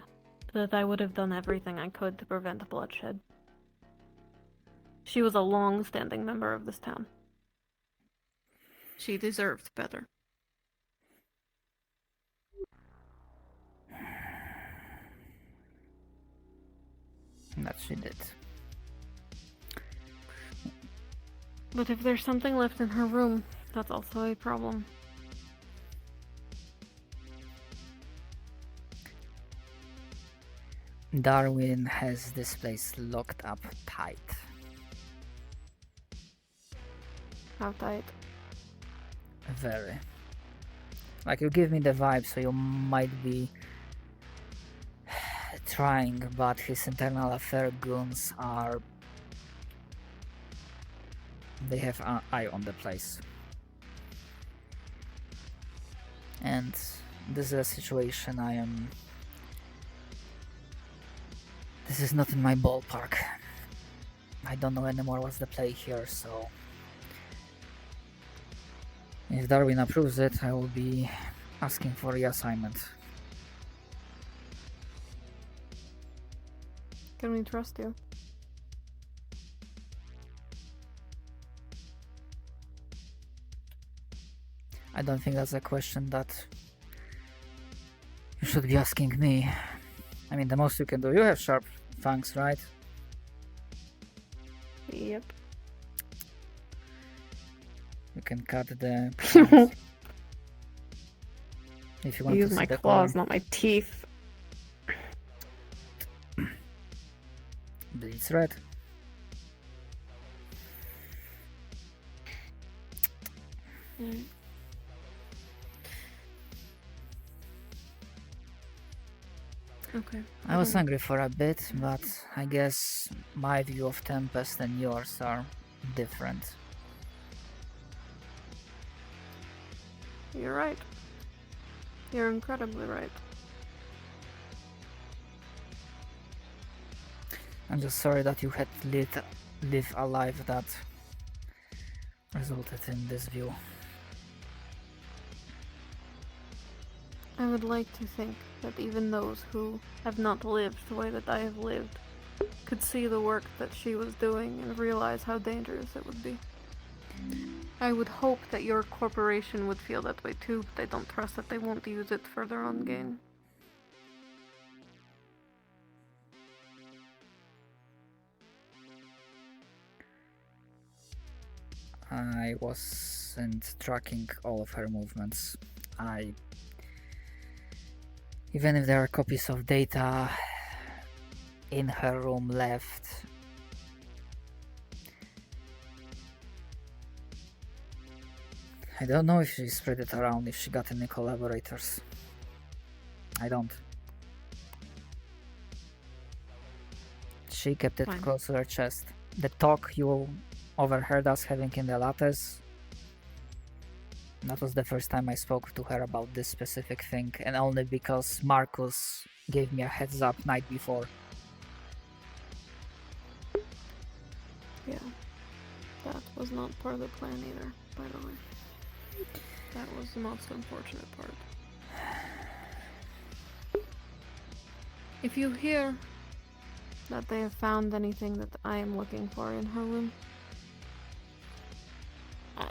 that I would have done everything I could to prevent bloodshed. She was a long-standing member of this town. She deserved better. That she did. But if there's something left in her room, that's also a problem. Darwin has this place locked up tight. How tight? Very. Like, you give me the vibe, so you might be trying, but his internal affair goons are... They have an eye on the place. And this is a situation I am... This is not in my ballpark. I don't know anymore what's the play here, so... If Darwin approves it, I will be asking for reassignment. Can we trust you? I don't think that's a question that you should be asking me. I mean, the most you can do, you have sharp fangs, right? Yep. You can cut the claws. If you want Use to see my the claws, color. not my teeth. Bleeds red. Mm. Okay. I was angry for a bit, but I guess my view of Tempest and yours are different. You're right. You're incredibly right. I'm just sorry that you had to live a life that resulted in this view. I would like to think that even those who have not lived the way that I have lived could see the work that she was doing and realize how dangerous it would be. I would hope that your corporation would feel that way too, but I don't trust that they won't use it for their own gain. I wasn't tracking all of her movements. Even if there are copies of data in her room left, I don't know if she spread it around, if she got any collaborators. I don't. She kept it Fine. close to her chest. The talk you overheard us having in the lattice, that was the first time I spoke to her about this specific thing, and only because Marcus gave me a heads up night before. Yeah. That was not part of the plan either, by the way. That was the most unfortunate part. If you hear that they have found anything that I am looking for in her room,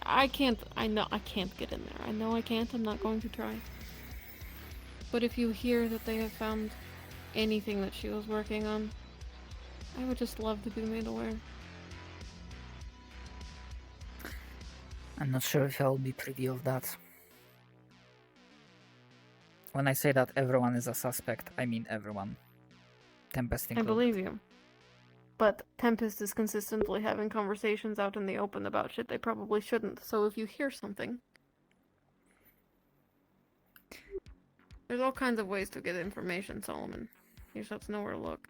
I can't get in there. I know I can't, I'm not going to try. But if you hear that they have found anything that she was working on, I would just love to be made aware. I'm not sure if I'll be privy of that. When I say that everyone is a suspect, I mean everyone. Tempest I included. believe you. But Tempest is consistently having conversations out in the open about shit they probably shouldn't, so if you hear something... There's all kinds of ways to get information, Solomon. You just have to know where to look.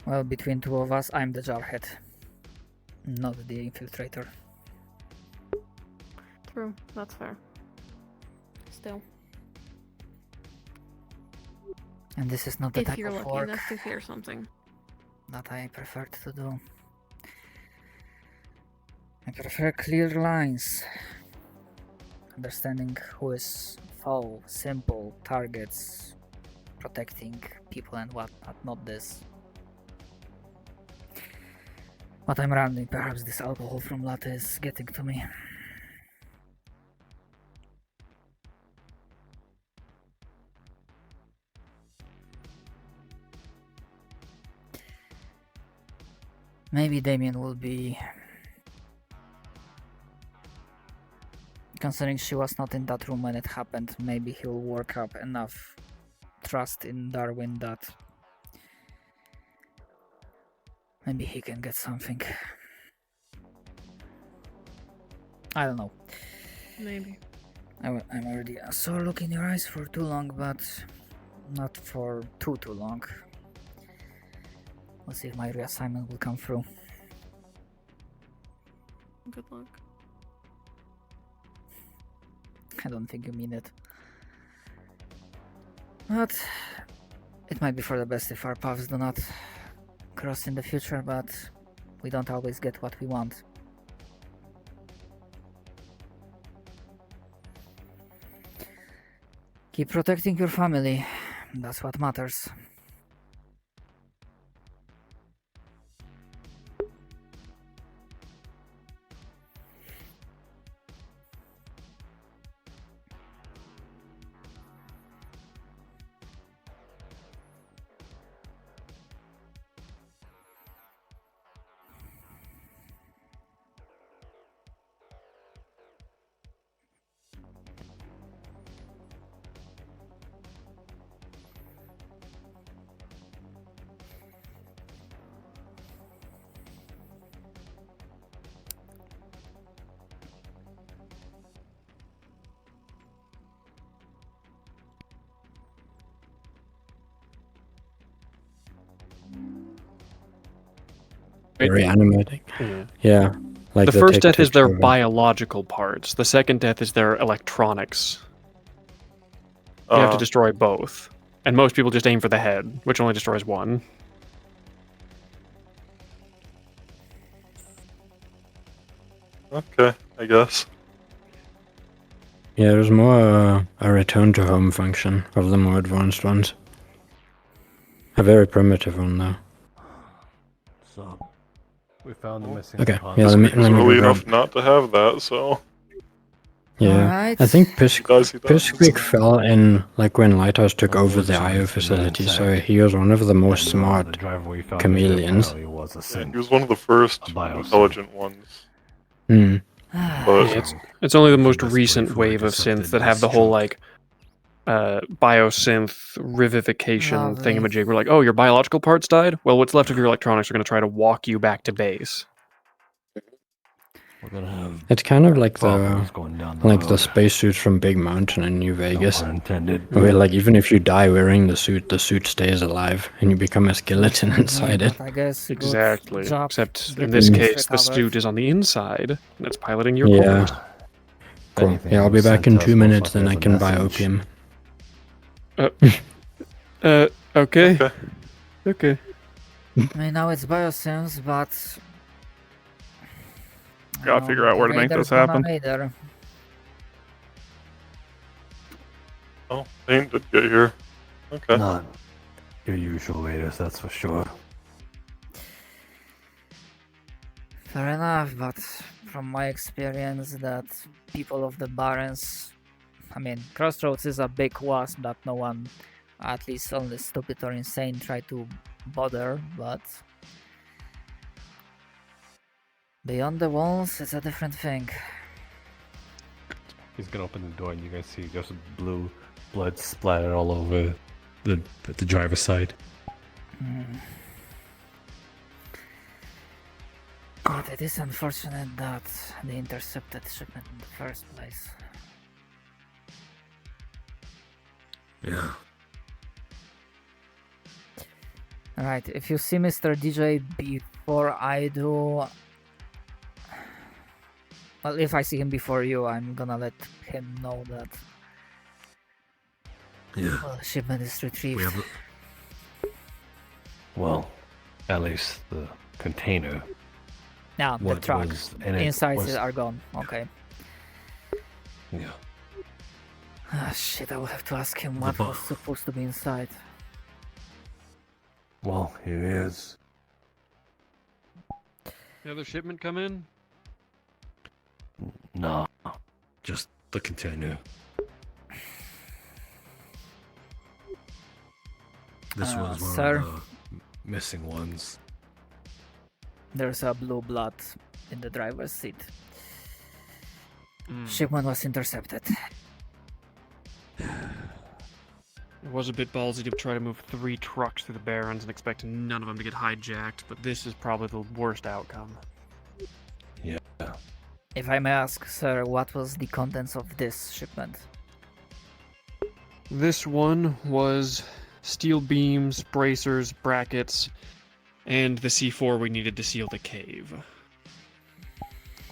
Well, between two of us, I'm the jarhead, not the infiltrator. True, that's fair. Still. And this is not the If type you're of lucky work enough to hear something. that I prefer to do. I prefer clear lines. Understanding who is foe, simple targets, protecting people and whatnot, not this. But I'm rambling, perhaps this alcohol from latte is getting to me. Maybe Damien will be... Considering she was not in that room when it happened, maybe he'll work up enough trust in Darwin that maybe he can get something. I don't know. Maybe. I'm already... I saw a look in your eyes for too long, but not for too long. We'll see if my reassignment will come through. Good luck. I don't think you mean it. But it might be for the best if our paths do not cross in the future, but we don't always get what we want. Keep protecting your family. That's what matters. Reanimating. Yeah. Yeah. Like the they first take death is their picture of it. biological parts. The second death is their electronics. You have to destroy both. And most people just aim for the head, which only destroys one. Okay, I guess. Yeah, there's more a return to home function of the more advanced ones. A very primitive one though. So, we found the missing Okay, component. yeah, let me He's go early grab- enough not to have that, so. Yeah, Alright. I think He does. Pissqueak fell in like when Lighthouse took over the IO facility, so he was one of the most smart chameleons. He was one of the first intelligent ones. Hmm. But It's only the most recent wave of synths that have the whole like biosynth revivification Lovely. thingamajig. We're like, oh, your biological parts died? Well, what's left of your electronics are going to try to walk you back to base. We're gonna have It's kind of like problems the going down the road. spacesuits from Big Mountain in New Vegas. pun intended. Where like even if you die wearing the suit stays alive and you become a skeleton inside it. I guess good Exactly. job Except in getting this this case, the recovered. suit is on the inside, and it's piloting your Yeah. core. Cool. Anything Yeah, I'll be was back sent in to us, 2 we'll minutes, fuck then it I as a can buy message. opium. Okay. Okay. I mean, now it's biosynths, but... I Gotta don't figure know, out where to make Raider's this gonna happen. Raider. oh, Thane did get here. Okay. Not your usual raiders, that's for sure. Fair enough, but from my experience that people of the Barrens... I mean, Crossroads is a big wasp that no one, at least only stupid or insane, try to bother, but... Beyond the walls, it's a different thing. He's gonna open the door and you guys see just blue blood splattered all over the driver's side. But it is unfortunate that they intercepted shipment in the first place. Yeah. Alright, if you see Mr. DJ before I do... Well, if I see him before you, I'm gonna let him know that... Yeah. Well, the shipment is retrieved. Well, at least the container Now the what truck. was in it Insides was- are gone. Okay. Yeah. Ah, shit, I will have to ask him The what bu- was supposed to be inside. Well, here he is. The other shipment come in? No, just the container. This was one sir? of the missing ones. There's a blue blood in the driver's seat. Mm. Shipment was intercepted. It was a bit ballsy to try to move 3 trucks through the Barrens and expect none of them to get hijacked, but this is probably the worst outcome. Yeah. If I may ask, sir, what was the contents of this shipment? This one was steel beams, bracers, brackets, and the C4 we needed to seal the cave.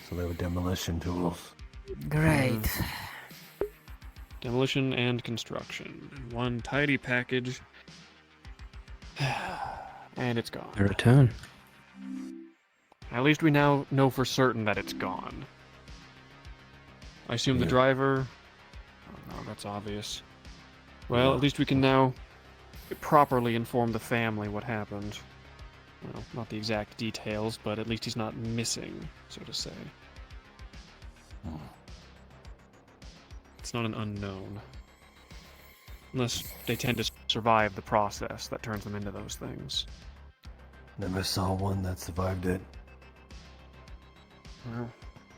So they were demolition tools. Great. Demolition and construction. One tidy package. And it's gone. A return. At least we now know for certain that it's gone. I assume the driver... Oh no, that's obvious. Well, at least we can now properly inform the family what happened. Well, not the exact details, but at least he's not missing, so to say. It's not an unknown. Unless they tend to survive the process that turns them into those things. Never saw one that survived it. Well,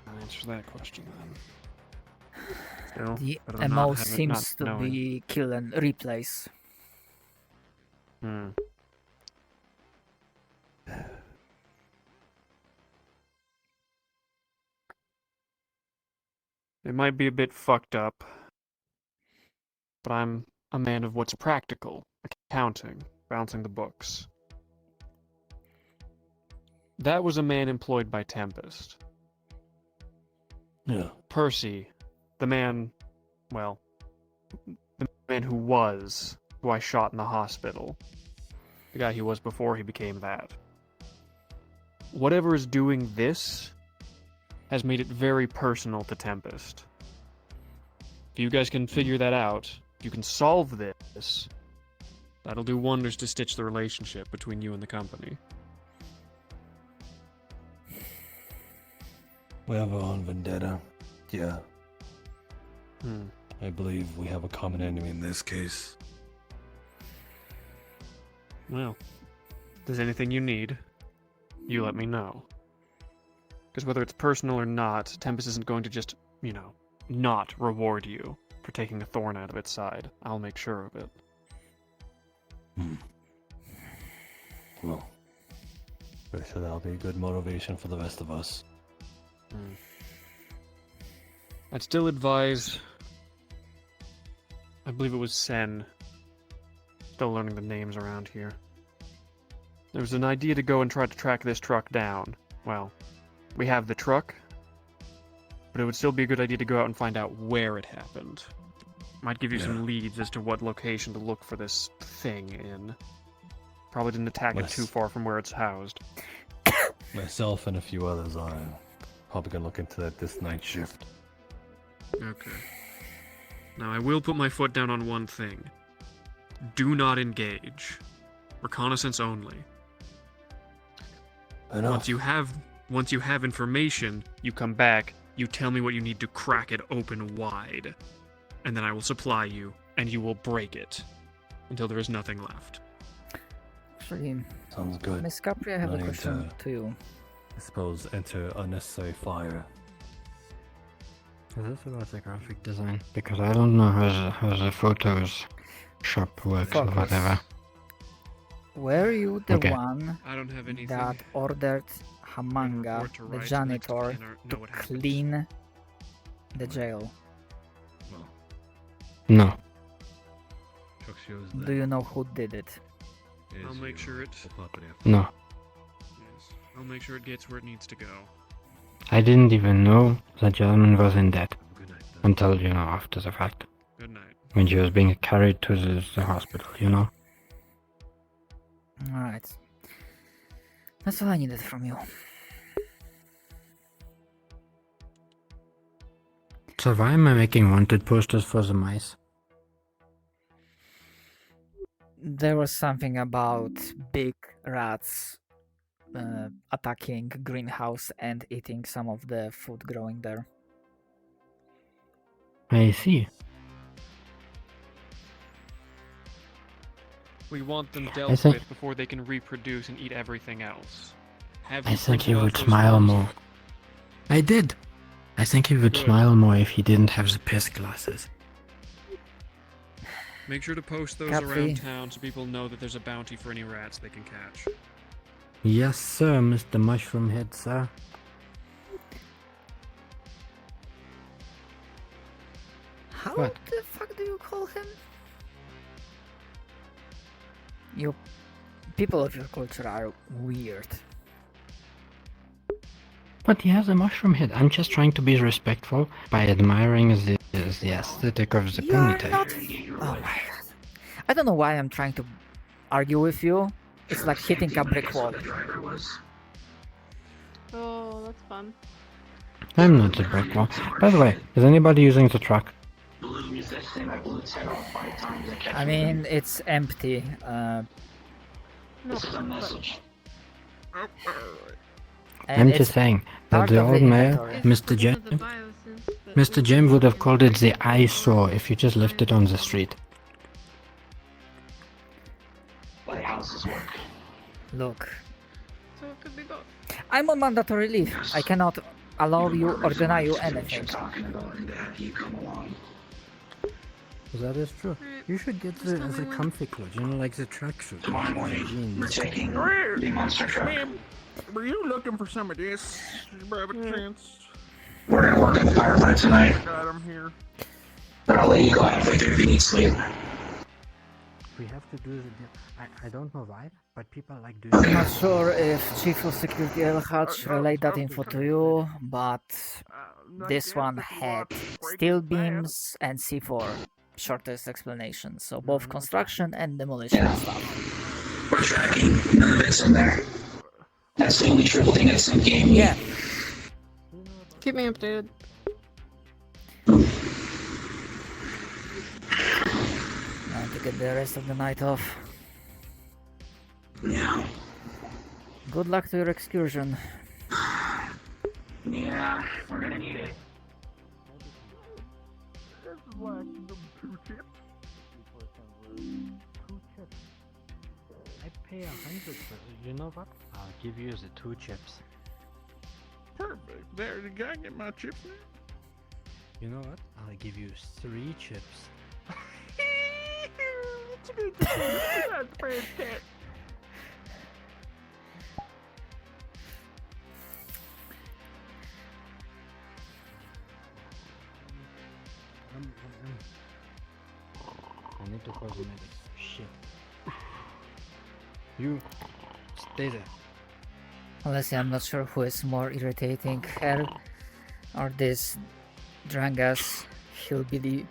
that answers that question then. Still, The better than MO not having- seems not to knowing. be kill and replace. Hmm. It might be a bit fucked up, but I'm a man of what's practical, accounting, balancing the books. That was a man employed by Tempest. Yeah. Percy, the man, well, the man who I shot in the hospital. The guy he was before he became that. Whatever is doing this has made it very personal to Tempest. If you guys can figure that out, if you can solve this, that'll do wonders to stitch the relationship between you and the company. We have our own vendetta. Yeah. Hmm. I believe we have a common enemy in this case. Well, if there's anything you need, you let me know. Because whether it's personal or not, Tempest isn't going to just, not reward you for taking a thorn out of its side. I'll make sure of it. Well, pretty sure that'll be a good motivation for the rest of us. I'd still advise... I believe it was Sen. Still learning the names around here. There was an idea to go and try to track this truck down. Well, we have the truck, but it would still be a good idea to go out and find out where it happened. Might give you some leads as to what location to look for this thing in. Probably didn't attack it too far from where it's housed. Myself and a few others are probably gonna look into that this night shift. Okay. Now I will put my foot down on one thing. Do not engage. Reconnaissance only. Enough. Once you have information, you come back, you tell me what you need to crack it open wide. And then I will supply you, and you will break it. Until there is nothing left. Actually, Sounds good. Miss Capri, I have No a need question to you. I suppose enter unnecessary fire. Is this about the graphic design? Because I don't know how the photos shop works or Focus. whatever. Were you the Okay. one I don't have anything. that ordered Hamanga, report to the Wright janitor, next to to know what happened. clean the jail? No. Do you know who did it? I'll make sure it... No. Yes. I'll make sure it gets where it needs to go. I didn't even know the gentleman was in debt. Until, after the fact. Good night. When she was being carried to the hospital, Alright. That's all I needed from you. So why am I making wanted posters for the mice? There was something about big rats attacking greenhouse and eating some of the food growing there. I see. We want them I dealt think- with before they can reproduce and eat everything else. Have I you think he printed out would those smile ones? more. I did. I think he would Good. smile more if he didn't have the piss glasses. Make sure to post those Copy. around town so people know that there's a bounty for any rats they can catch. Yes, sir, Mr. Mushroom Head, sir. How What? the fuck do you call him? You people of your culture are weird. But he has a mushroom head. I'm just trying to be respectful by admiring the aesthetic of the You are ponytail. not. Oh my god. I don't know why I'm trying to argue with you. It's like hitting a brick wall. Oh, that's fun. I'm not the brick wall. By the way, is anybody using the truck? I mean, it's empty. This is a message. And I'm it's just saying that part the of old man, inventory. Mr. Jem would have called it the eyesore if you just left it on the street. Lighthouses work. Look, So it could be both. I'm on mandatory leave. I cannot allow you or deny you anything. Talking about and to have you come along. That is true. You should get the comfy clothes, you know, like the tracksuit. Tomorrow morning, we're taking the monster truck. Ma'am, were you looking for some of this? You have a chance. We're gonna work on the power plant tonight, Got him here. but I'll let you go halfway through if you need sleep. We have to do the... I don't know why, but people like doing... I'm not sure if Chief of Security LH relayed that info to you, but this one had steel beams and C4. Shortest explanation. So both construction and demolition stuff. We're tracking, none of it's in there. That's the only triple thing that's in game. Yeah. Keep me updated. Time to get the rest of the night off. Yeah. Good luck to your excursion. Yeah, we're gonna need it. I pay 100 for it. You know what? I'll give you the 2 chips. Perfect. There, the guy get my chips now? You know what? I'll give you 3 chips. That's fantastic. I need to call the medics. Shit. You stay there. Honestly, I'm not sure who is more irritating, her or this Drangas hillbilly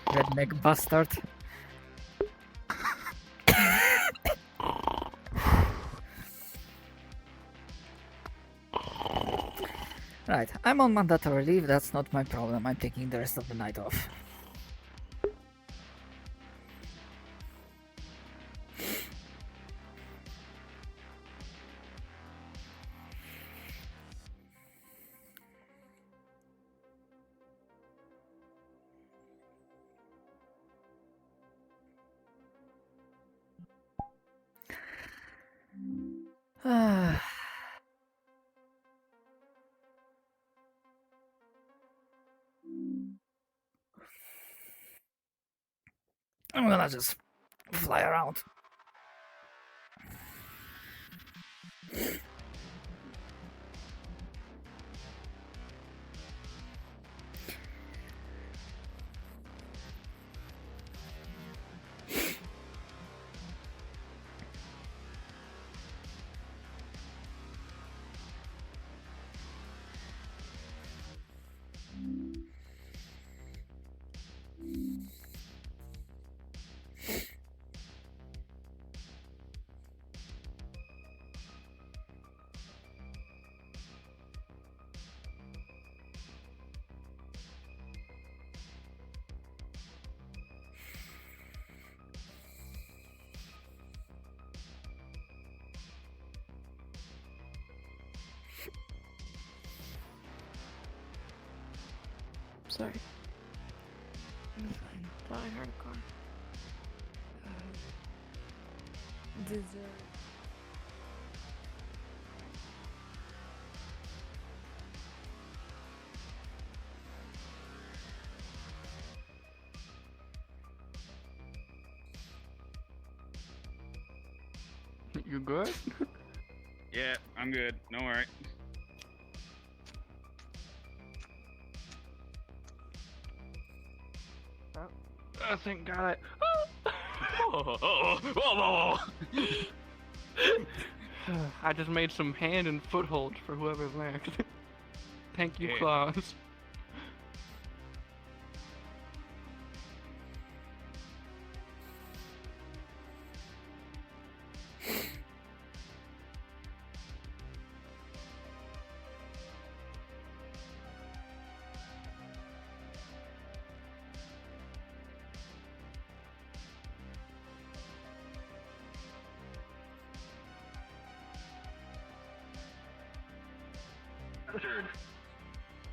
redneck bastard. Right, I'm on mandatory leave, that's not my problem. I'm taking the rest of the night off. I'm gonna just fly around. Sorry. Thought I heard a car. You good? Yeah, I'm good. Don't worry. I think got it. I just made some hand and footholds for whoever's next. Thank you, Yeah. Claus.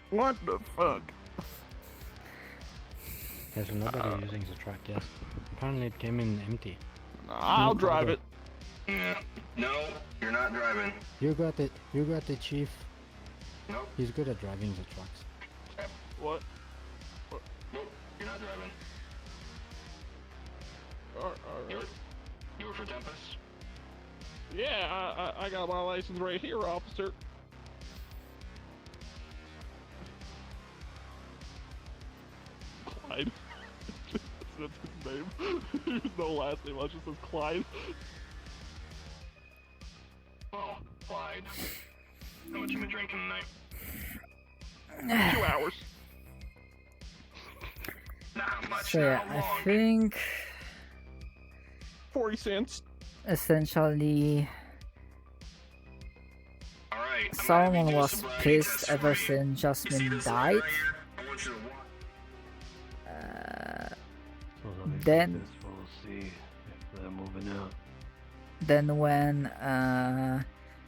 What the fuck? There's nobody using the truck yet. Apparently it came in empty. I'll drive it. Yeah. No, you're not driving. You got it. You got it, Chief. Nope. He's good at driving the trucks. What? Nope, you're not driving. Alright. You were for Tempest? Yeah, I got my license right here, officer. Clyde. That's his name. There's no last name, I just says Clyde. Oh, Clyde. How much you been drinking tonight? 2 hours. Not how much, So yeah, not how long. I think 40 cents. essentially Alright, someone was pissed ever since Jasmine died. Then Then when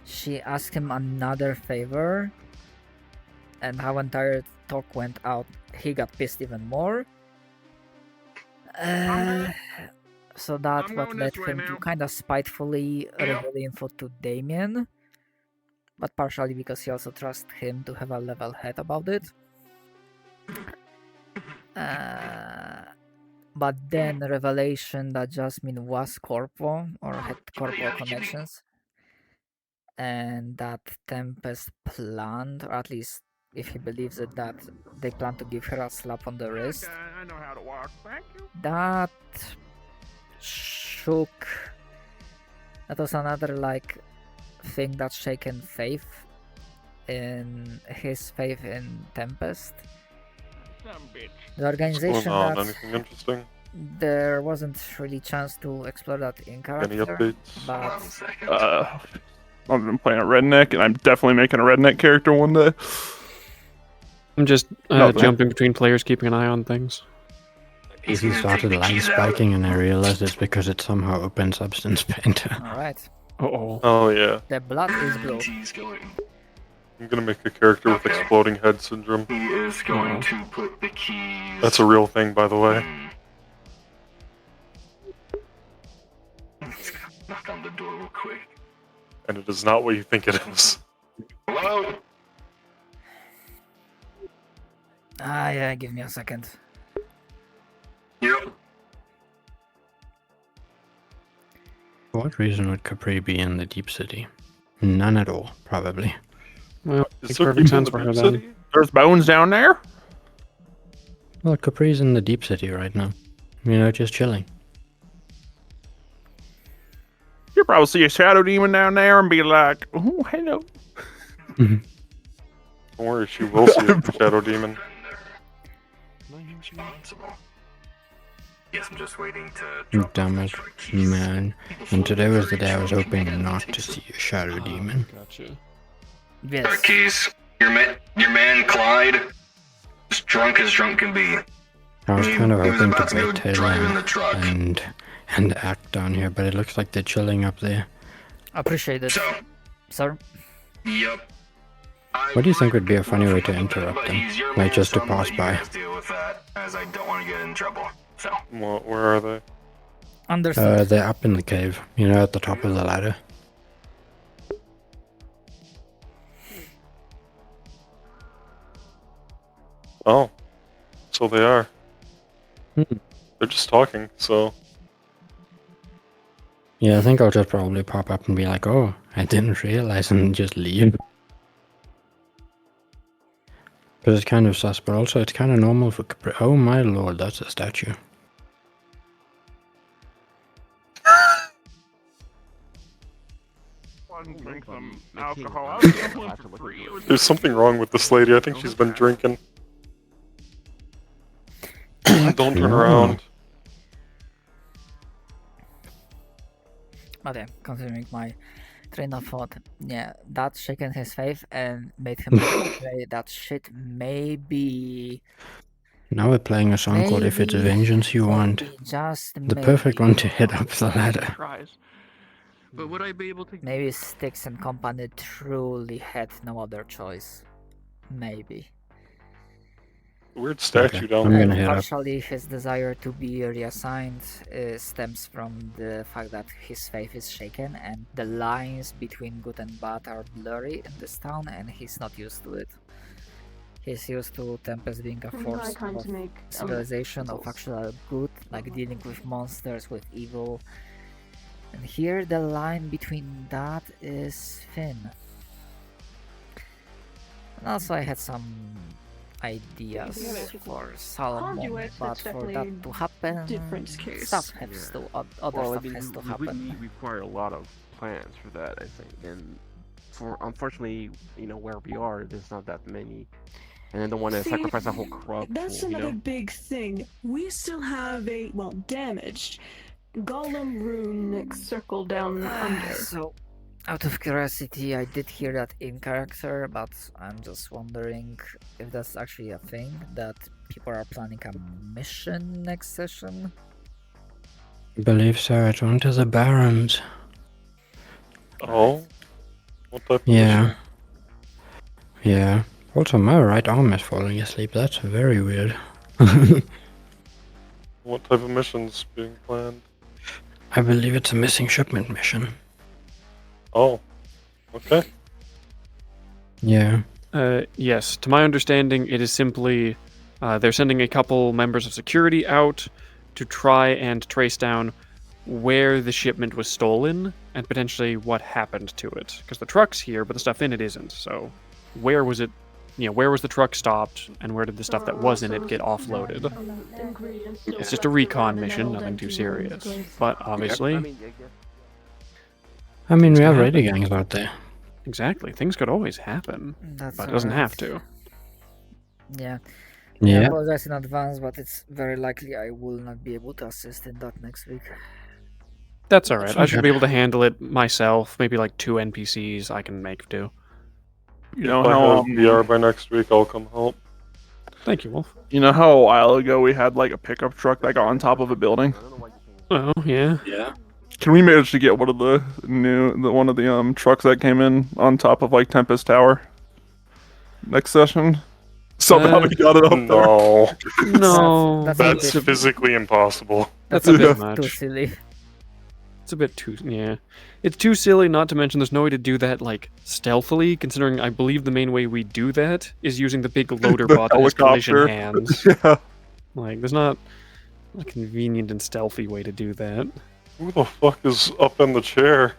she asked him another favor and how entire talk went out, he got pissed even more. So that's I'm what going led this way him to now. kind of spitefully reveal the info to Damien. But partially because he also trusts him to have a level head about it. But then revelation that Jasmine was corpo or had corpo connections, and that Tempest planned, or at least if he believes it, that they plan to give her a slap on the wrist. Okay, I know how to walk. Thank you. That shook. That was another like thing that shaken faith in his faith in Tempest. Some bitch. The organization on? that Anything interesting? there wasn't really chance to explore that in character. Any updates? But I've been playing a redneck, and I'm definitely making a redneck character one day. I'm just No, jumping between players, keeping an eye on things. He started line spiking and I realized it's because it's somehow open substance painter. Alright. Uh-oh. Oh yeah. The blood is blue. He's going. I'm gonna make a character with exploding head syndrome. He is going to put the keys. That's a real thing, by the way. Knock on the door real quick. And it is not what you think it is. Hello? Yeah, give me a second. Yep. For what reason would Capri be in the deep city? None at all, probably. Well, Is makes there perfect people in sense the for her deep then. city? There's bones down there. Well, Capri's in the deep city right now. You know, just chilling. You'll probably see a shadow demon down there and be like, "Oh, hello." Don't worry, she will see a shadow demon. Responsible. Yes, I'm just waiting to You damn it, man. And today was the day I was hoping not to see a shadow demon. Gotcha. Yes. keys. Your man Clyde, as drunk can be. I was kind of He was hoping about to to go wait till drive in the truck. and act down here, but it looks like they're chilling up there. Appreciate it. So, Sir? yep. What do you think would be a funny way to interrupt But them? he's your Like man, just so to I'm gonna pass let you by. guys deal with that, as I don't want to get in trouble. So. Where are they? Understood. They're up in the cave, you know, at the top of the ladder. Oh, so they are. Hmm. They're just talking, so. Yeah, I think I'll just probably pop up and be like, oh, I didn't realize, and just leave. Because it's kind of sus, but also it's kind of normal for... Oh my lord, that's a statue. Drink some alcohol. There's something wrong with this lady. I think she's been drinking. Don't turn around. Okay, continuing my train of thought. Yeah, that shaken his faith and made him say that shit maybe... Now we're playing a song called If It's Vengeance You Want. Just The perfect one to hit up the ladder. Tries. But would I be able to? Maybe Styx and company truly had no other choice. Maybe. Weird statue down I'm there. gonna hit up. Partially his desire to be reassigned stems from the fact that his faith is shaken and the lines between good and bad are blurry in this town and he's not used to it. He's used to Tempest being a force Time of to make civilization, of actual good, like dealing with monsters, with evil. And here the line between that is thin. And also I had some ideas for Solomon, Conduits, but that's for that definitely to happen, different case. stuff has to, other Well, I stuff mean, has to we would happen. require a lot of plans for that, I think. And for unfortunately, you know, where we are, there's not that many. And I don't want to See, sacrifice a whole crop That's pool, you another know? big thing. We still have a, well, damaged golem rune circle down under. So, out of curiosity, I did hear that in character, but I'm just wondering if that's actually a thing, that people are planning a mission next session. I believe so. It's onto the Barrens. Oh? What type of Yeah. mission? Yeah. Also, my right arm is falling asleep. That's very weird. What type of mission's being planned? I believe it's a missing shipment mission. Oh. Okay. Yeah. Yes, to my understanding, it is simply they're sending a couple members of security out to try and trace down where the shipment was stolen and potentially what happened to it. Because the truck's here, but the stuff in it isn't. So, where was it? You know, where was the truck stopped, and where did the stuff that was in it get offloaded? It's just a recon mission, nothing too serious. But obviously, I mean, we have happen. raider gangs out there. Exactly, things could always happen, That's but it doesn't alright. have to. Yeah. Yeah. I apologize in advance, but it's very likely I will not be able to assist in that next week. That's alright. I should okay. be able to handle it myself. Maybe like 2 NPCs I can make do. You know If I how have VR by next week, I'll come help. Thank you, Wolf. you know how a while ago we had like a pickup truck that got on top of a building? Oh yeah. Yeah. Can we manage to get one of the trucks that came in on top of like Tempest Tower next session? Somehow we got it up No. No. That's That's physically impossible. That's a bit too much. silly. It's a bit too, yeah. It's too silly, not to mention there's no way to do that, like, stealthily, considering I believe the main way we do that is using the big loader The bot that has collision helicopter. hands. Yeah. Like, there's not a convenient and stealthy way to do that. Who the fuck is up in the chair?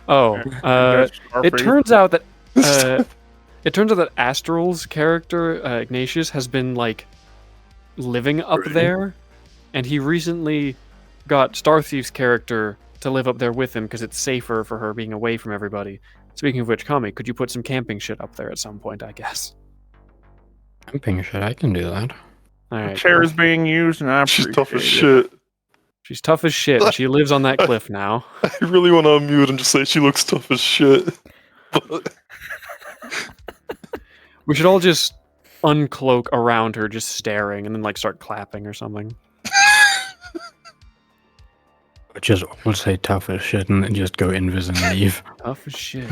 Oh, There's it Starfree. turns out that, Astral's character, Ignatius, has been, like, living up Really? there, and he recently got Starthief's character to live up there with him because it's safer for her being away from everybody. Speaking of which, Kami, could you put some camping shit up there at some point, I guess? Camping shit, I can do that. Alright. chair is being used, and I She's tough as appreciate it. shit. She's tough as shit, and she lives on that cliff now. I really want to unmute and just say she looks tough as shit. But We should all just uncloak around her, just staring, and then like start clapping or something. Just all say tough as shit and then just go invis and leave. Tough as shit.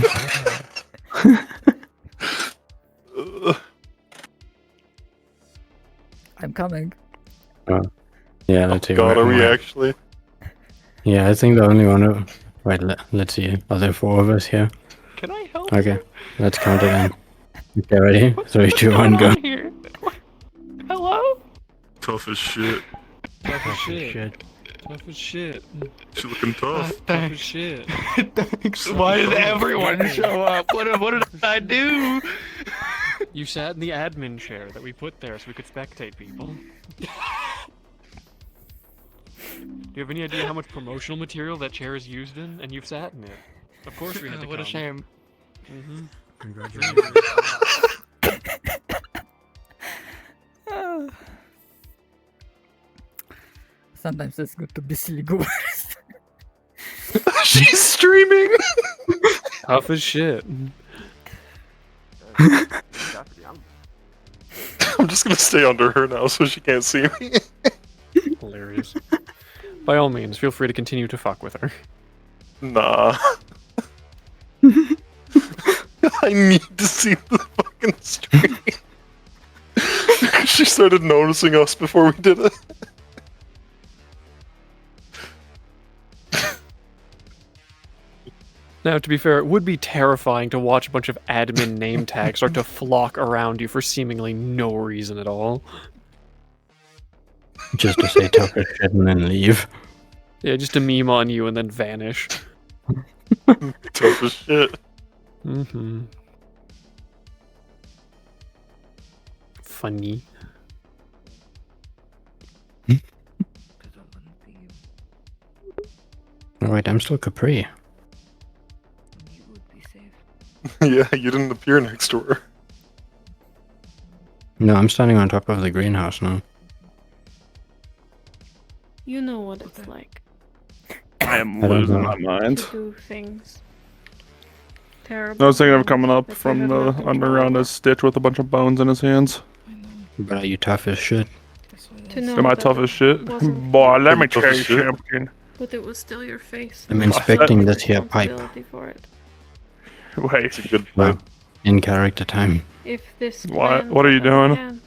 I'm coming. Yeah, let's see. God, where are we am I? actually? Yeah, I think the only one. Wait, let's see. Are there 4 of us here? Can I help Okay, you? let's count it in. Okay, ready? 3, 2, 1, go. Here? Hello? Tough as shit. Tough as shit. Tough as shit. She's looking tough. Tough as shit. Thanks. Why did everyone show up? What did I do? You sat in the admin chair that we put there so we could spectate people. Do you have any idea how much promotional material that chair is used in? And you've sat in it. Of course we had to What a come. shame. Mm-hmm. Congratulations. Sometimes it's good to be silly goobers. She's streaming. Tough as shit. I'm just gonna stay under her now so she can't see me. Hilarious. By all means, feel free to continue to fuck with her. Nah. I need to see the fucking stream. She started noticing us before we did it. Now, to be fair, it would be terrifying to watch a bunch of admin name tags start to flock around you for seemingly no reason at all. Just to say tough as shit and then leave. Yeah, just a meme on you and then vanish. Tough as shit. Mm-hmm. Funny. Oh, wait, I'm still Capri. Yeah, you didn't appear next to her. No, I'm standing on top of the greenhouse now. You know what it's like I am I don't losing know. my mind. to do things. Terrible. I was thinking of things coming up that you from have the no control underground over. as Stitch with a bunch of bones in his hands. But are you tough as shit? To know Am I that tough it as shit? wasn't Boy, you, let me Tough tell as you shit. something. but it was still your face. I'm and you inspecting took this here pipe. responsibility for it. Wait. It's a good Wow. pipe. In character time. If this What? plan What are you was at doing? hand,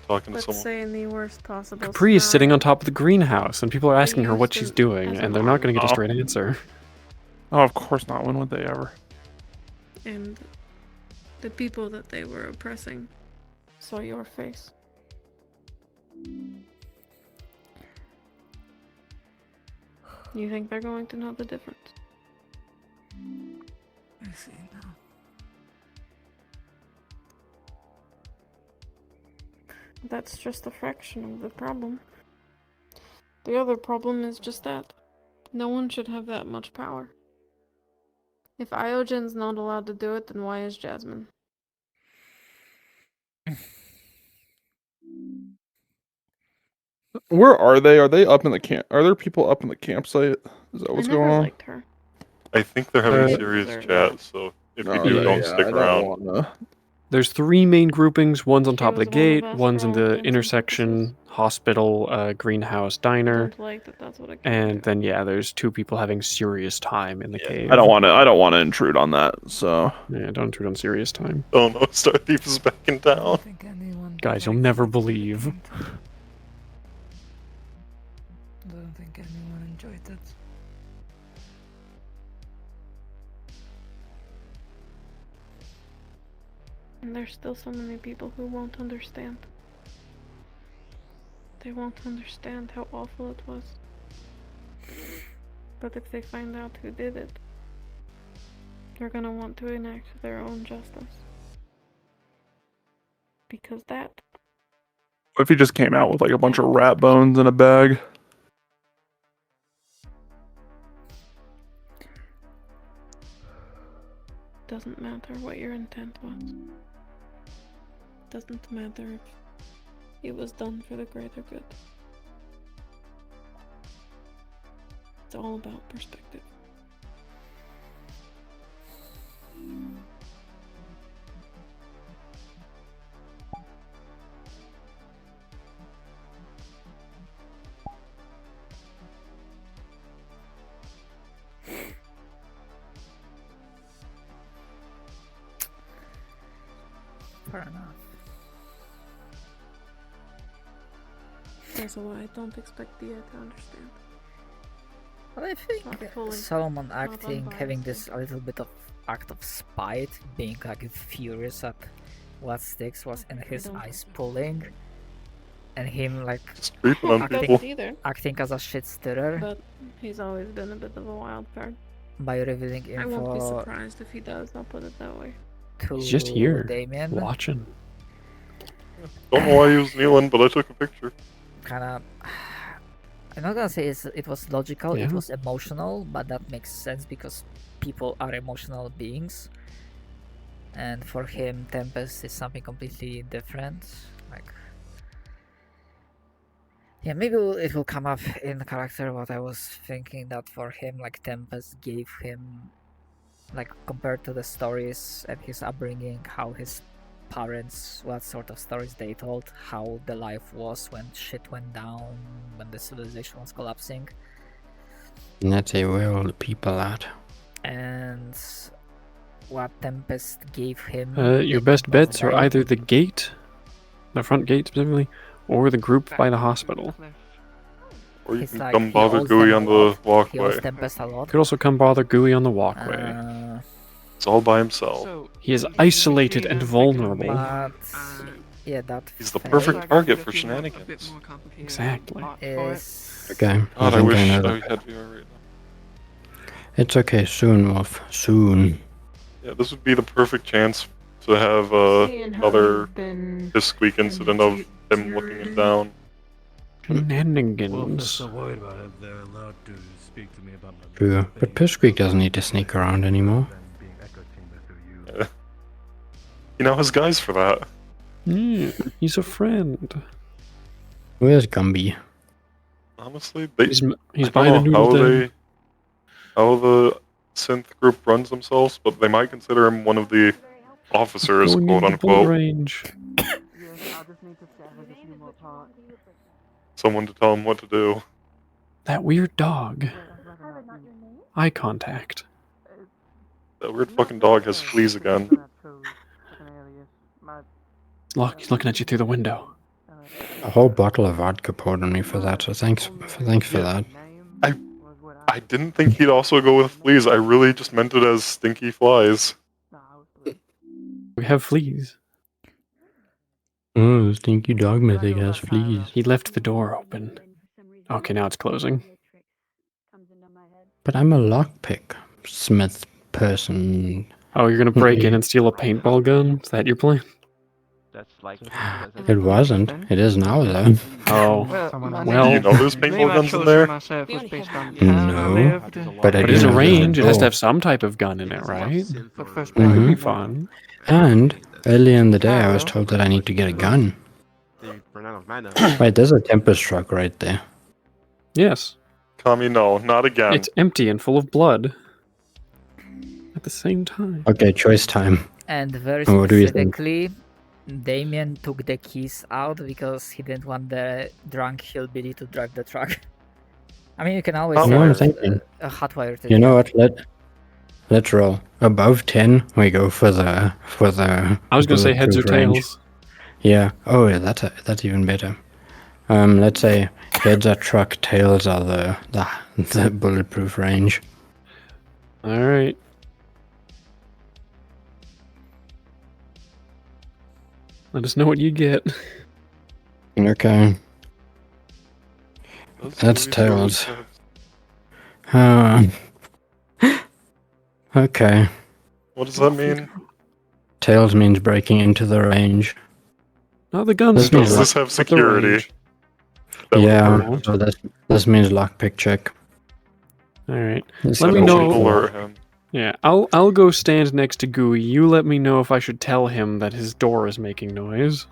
Talking to let's someone. say in the worst possible Capri is sitting on scenario, top of the greenhouse, and people are asking her what used she's it doing, as and an they're not going to get a arm. straight answer. Oh, of course not. When would they ever? and the people that they were oppressing saw your face. You think they're going to know the difference? I see now. That's just a fraction of the problem. The other problem is just that. No one should have that much power. If Iogen's not allowed to do it, then why is Jasmine? Where are they? Are they up in the camp? Are there people up in the campsite? Is that what's I never going on? liked her. I think they're having a Uh, serious Deserve chat, that. so if No, you do, yeah, don't yeah, stick I don't around. wanna- There's 3 main groupings. One's on She top of the was one of gate, us one's for in all the intents and intersection, hospital, greenhouse, I diner, don't like that that's what it came and to. then yeah, there's 2 people having serious time in the cave. I don't want to. I don't want to intrude on that. So Yeah, don't intrude on serious time. Oh no, Star Thief is back in I town. don't think anyone Guys, you'll likes never it. believe. I don't think anyone enjoyed it. And there's still so many people who won't understand. They won't understand how awful it was. But if they find out who did it, they're gonna want to enact their own justice. Because that what if he just came out with like a bunch of rat bones in a bag? doesn't matter what your intent was. Doesn't matter if it was done for the greater good. It's all about perspective. Fair enough. That's why I don't expect Dia to understand. But I think Not fully. Solomon Not acting, unbiased. having this a little bit of act of spite, being like furious at what Styx was in his eyes pulling, and him like creeping on people. acting as a shit stirrer But he's always been a bit of a wild card. by revealing I won't be info surprised if he does, I'll put it that way. to He's just here, Damien. watching. Don't know why he was kneeling, but I took a picture. Kinda, I'm not gonna say it was logical, it Yeah. was emotional, but that makes sense because people are emotional beings. And for him, Tempest is something completely different. Like, yeah, maybe it will come up in the character, but I was thinking that for him, like, Tempest gave him, like, compared to the stories and his upbringing, how his parents, what sort of stories they told, how the life was when shit went down, when the civilization was collapsing. And that's where all the people at. And what Tempest gave him. Your best bets are either the gate, the front gate specifically, or the group by the hospital. Or you He's can like, come he bother owes Gooey them on a the lot. He owes walkway. Tempest a lot. Could also come bother Gooey on the walkway. It's all by himself. He is isolated and vulnerable. But yeah, that He's the fate perfect target for shenanigans. Exactly. is Okay. God, I think wish know I that. had VR right now. It's okay, soon, Wolf. Soon. Yeah, this would be the perfect chance to have Seeing how another you've been this squeak incident of him looking it down. Shenanigans. so worried about it, they're allowed to speak to me about my True. But Pissqueak doesn't need to sneak around anymore. He now has guys for that. He's a friend. Where's Gumby? Honestly, they, He's I buying a don't know noodle how den. how the synth group runs themselves, but they might consider him one of the officers, Going quote into the bull unquote. range. Someone to tell him what to do. That weird dog. Eye contact. That weird fucking dog has fleas again. He's looking at you through the window. A whole bottle of vodka poured on me for that, so thanks for that. I didn't think he'd also go with fleas. I really just meant it as stinky flies. We have fleas. Oh, stinky dog mythic has fleas. He left the door open. Okay, now it's closing. But I'm a lockpick smith person. Oh, you're gonna break in and steal a paintball gun? Is that your plan? That's like. It wasn't. It is now, though. Oh, Do you know there's paintball guns in there? No, but I But do it's a know there's range. It has to door. have some type of gun in it, right? Mhm. That'd be fun. And earlier in the day, I was told that I need to get a gun. Wait, there's a Tempest truck right there. Yes. Kami, no, not again. It's empty and full of blood. At the same time. Okay, choice time. And very What do you think? specifically, Damien took the keys out because he didn't want the drunk hillbilly to drive the truck. I mean, you can always You know what I'm use thinking? a hotwire to You do know it. what? Let's roll. Above 10, we go for the I was gonna say heads or bulletproof range. tails. Yeah. Oh, yeah. That's even better. Let's say heads are truck, tails are the bulletproof range. All right. Let us know what you get. Okay. That's tails. Okay. What does that mean? Tails means breaking into the range. No, the gun This store. means Does this have security? That would Yeah. hurt. So this means lockpick check. All right. This Let is me what know. we Alert him. Yeah, I'll go stand next to Gooey. You let me know if I should tell him that his door is making noise.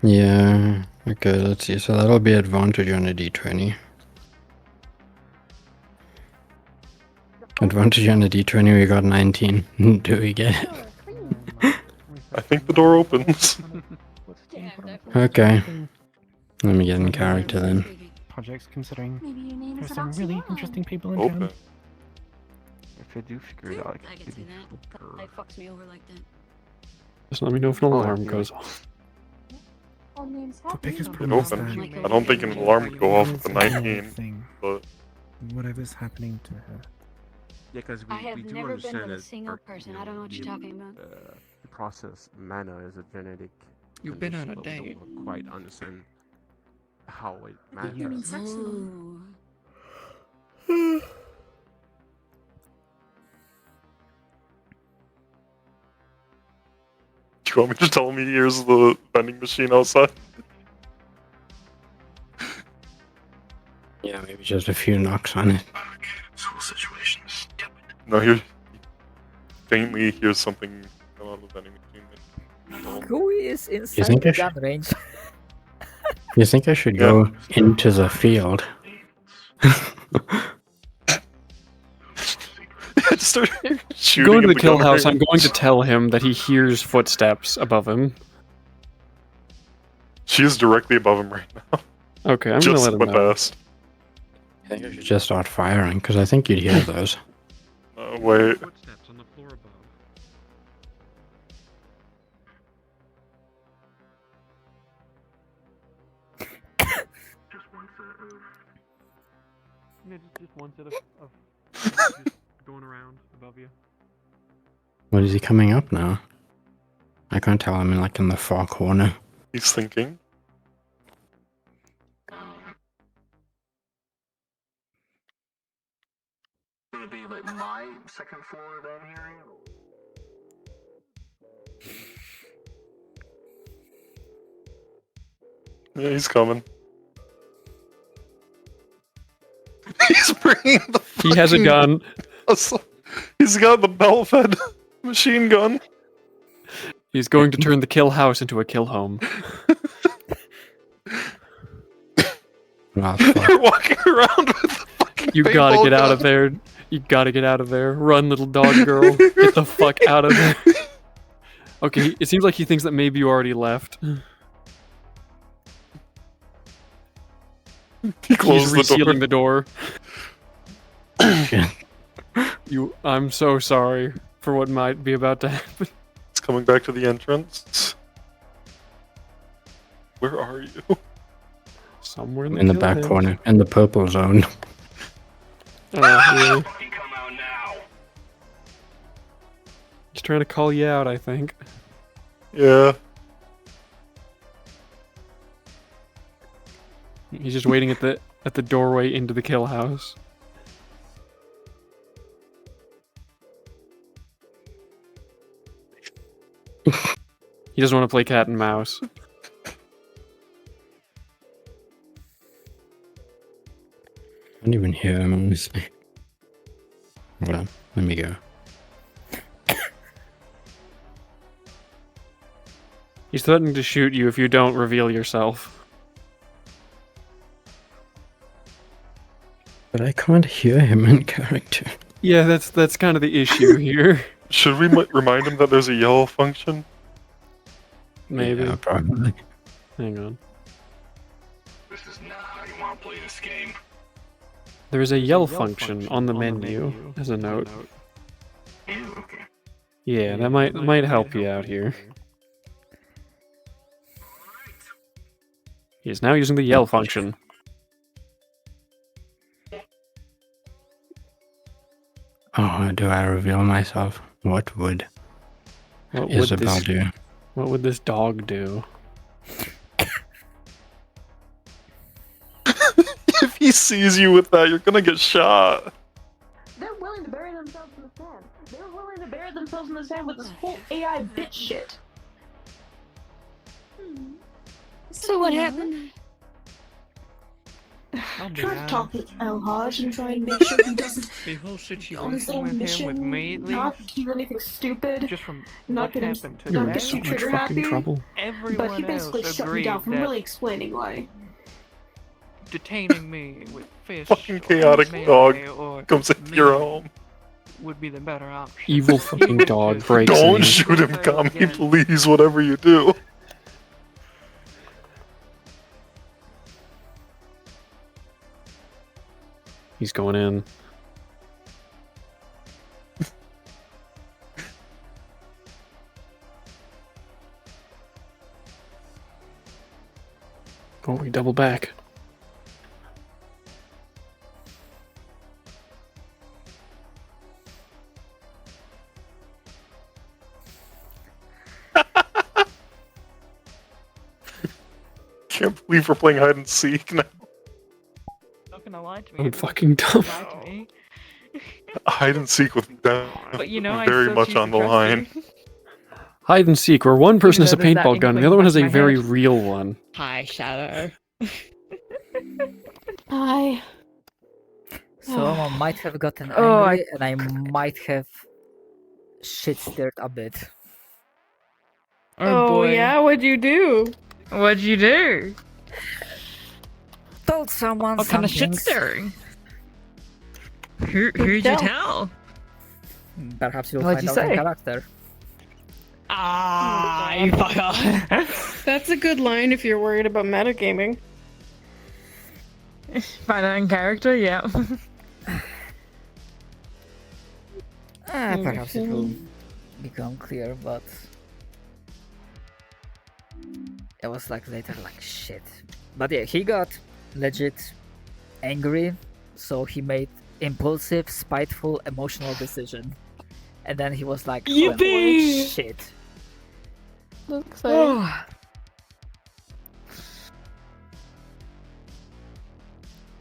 Yeah. Okay. Let's see. So that'll be advantage on a d20. Advantage on a d20. We got 19. Do we get it? I think the door opens. Okay. Let me get in character then. Projects considering Maybe your name there's is some really Oxygen. interesting people in Open. town. If I do figure it out, I can see that. It fucks me over like that. Just let me know if an alarm goes off. Pick is It problem is open. that I don't think an alarm would go off with the it's a whole 19, thing. but Whatever's happening to her. Yeah, because I have we do never been understand with a that single person. I don't know what you're talking about. the process mana is a genetic. You've been on a condition, but we date. don't quite understand how it You mean manifests. sexual? do you want me to tell me here's the vending machine outside? Yeah, maybe just a few knocks on it. This whole situation is stupid. No, you faintly hear something come out of the vending machine. Who is You inside think the I gun should? range? You think I should go into the field? Start Going shooting to at the kill gun house, I'm range. going to tell him that he hears footsteps above him. She is directly above him right now. Okay, I'm gonna Just let him went know. past. I think I should just start firing, because I think you'd hear those. Wait. Footsteps on the floor above. Yeah, just one set of just going around above you. What is he coming up now? I can't tell. I'm in the far corner. He's thinking. Would it be like my second floor that I'm hearing? Yeah, he's coming. He's bringing the. He has a fucking gun. assault- He's got the bell-fed machine gun. He's going to turn the kill house into a kill home. You're walking around with the fucking. You gotta paintball get out of gun. there. You gotta get out of there. Run, little dog girl. Get the fuck out of there. Okay, it seems like he thinks that maybe you already left. He closed He's the door. resealing the door. I'm so sorry for what might be about to happen. It's coming back to the entrance. Where are you? Somewhere In the kill back range. corner, in the purple zone. Yeah. He's trying to call you out, I think. Yeah. He's just waiting at the doorway into the kill house. He doesn't want to play cat and mouse. I don't even hear him, honestly. Hold on, let me go. He's threatening to shoot you if you don't reveal yourself. But I can't hear him in character. Yeah, that's kind of the issue here. Should we remind him that there's a yellow function? Maybe. Yeah, probably. Hang on. This is not how you want to play this game. There is a yell function on the menu as a note. Ew, okay. Yeah, that might help you out here. He is now using the yell function. Oh, do I reveal myself? What would Isabel do? What would this dog do? If he sees you with that, you're gonna get shot. They're willing to bury themselves in the sand. They're willing to bury themselves in the sand with this whole AI bitch shit. So what happened? Try to talk with El Hodge and try and make sure he doesn't The whole go on this situation little with him, mission, with me at not least, do anything stupid, just from not what get him, happened You're not in get so him much trigger fucking happy. trouble. But he everyone basically else shut me agreed down from that really explaining why. detaining me with fish Fucking or chaotic melee dog or comes into your home. would be the better option. Evil fucking dog breaks Don't in. shoot him, Kami, please, whatever you do. He's going in. Oh, we double back. Can't believe we're playing hide and seek now. Not gonna lie to me. I'm fucking dumb. Lie to me. Hide and seek with death But you know, I very still much choose on to the trust line. you. Hide and seek, where one person has a Even though there's that paintball gun and the inkling other one has in a my very head. real one. Hi, Shadow. Hi. Someone might have gotten Oh, angry, and I might have shit-stirred a bit. Oh, boy. yeah, what'd you do? What'd you do? Told someone What kind of something. shit stirring? Who'd you tell? Perhaps you'll What'd find you out in say? character. Ah, you fuck off. That's a good line if you're worried about metagaming. Find out in character, yeah. Perhaps it will become clear, but it was like later, like shit. But yeah, he got legit angry, so he made impulsive, spiteful, emotional decision, and then he was like, well, Yippee! shit. Looks like.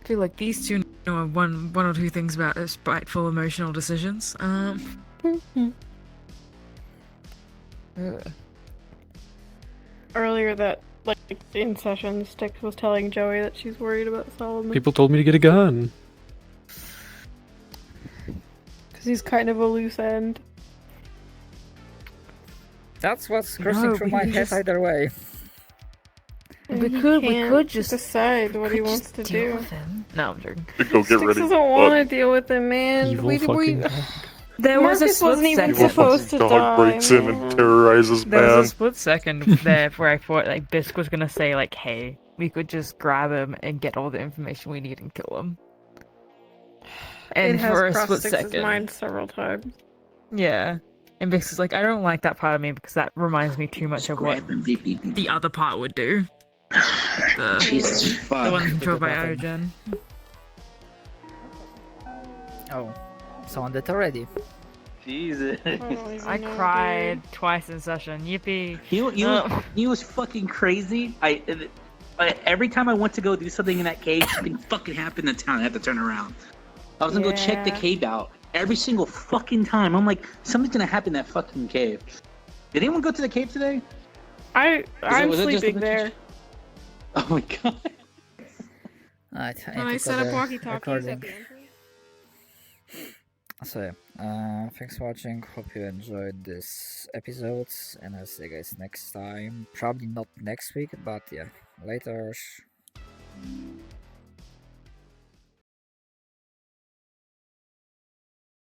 I feel like these two know one or two things about spiteful emotional decisions. Earlier that, like, in session, Styx was telling Joey that she's worried about Solomon. People told me to get a gun. Because he's kind of a loose end. That's what's crossing through my head either way. We He could can't just decide what he could wants just to deal do. with him. No, I'm joking. Go get Styx ready. doesn't want to deal with him, man. Evil fucking dog. There was a Marcus split wasn't even second. supposed to dog die. breaks in and terrorizes There was man. a split second there where I thought like Bisque was gonna say like, "Hey, we could just grab him and get all the information we need and kill him." And It has for a crossed split Styx's second, mind several times. yeah. And Bisque is like, "I don't like that part of me because that reminds me too much of what the other part would do." Jesus The fuck. one controlled by Iogen. Oh, someone did already. Jesus. I cried twice in session. Yippee! You was fucking crazy. I every time I went to go do something in that cave, something fucking happened in town. I had to turn around. I was gonna go check the Yeah. cave out every single fucking time. I'm like, something's gonna happen in that fucking cave. Did anyone go to the cave today? I'm was it just sleeping a- there. Oh my god. Alright, I set up walkie-talkies at the entrance. So yeah, thanks for watching. Hope you enjoyed this episode, and I'll see you guys next time. Probably not next week, but yeah, later.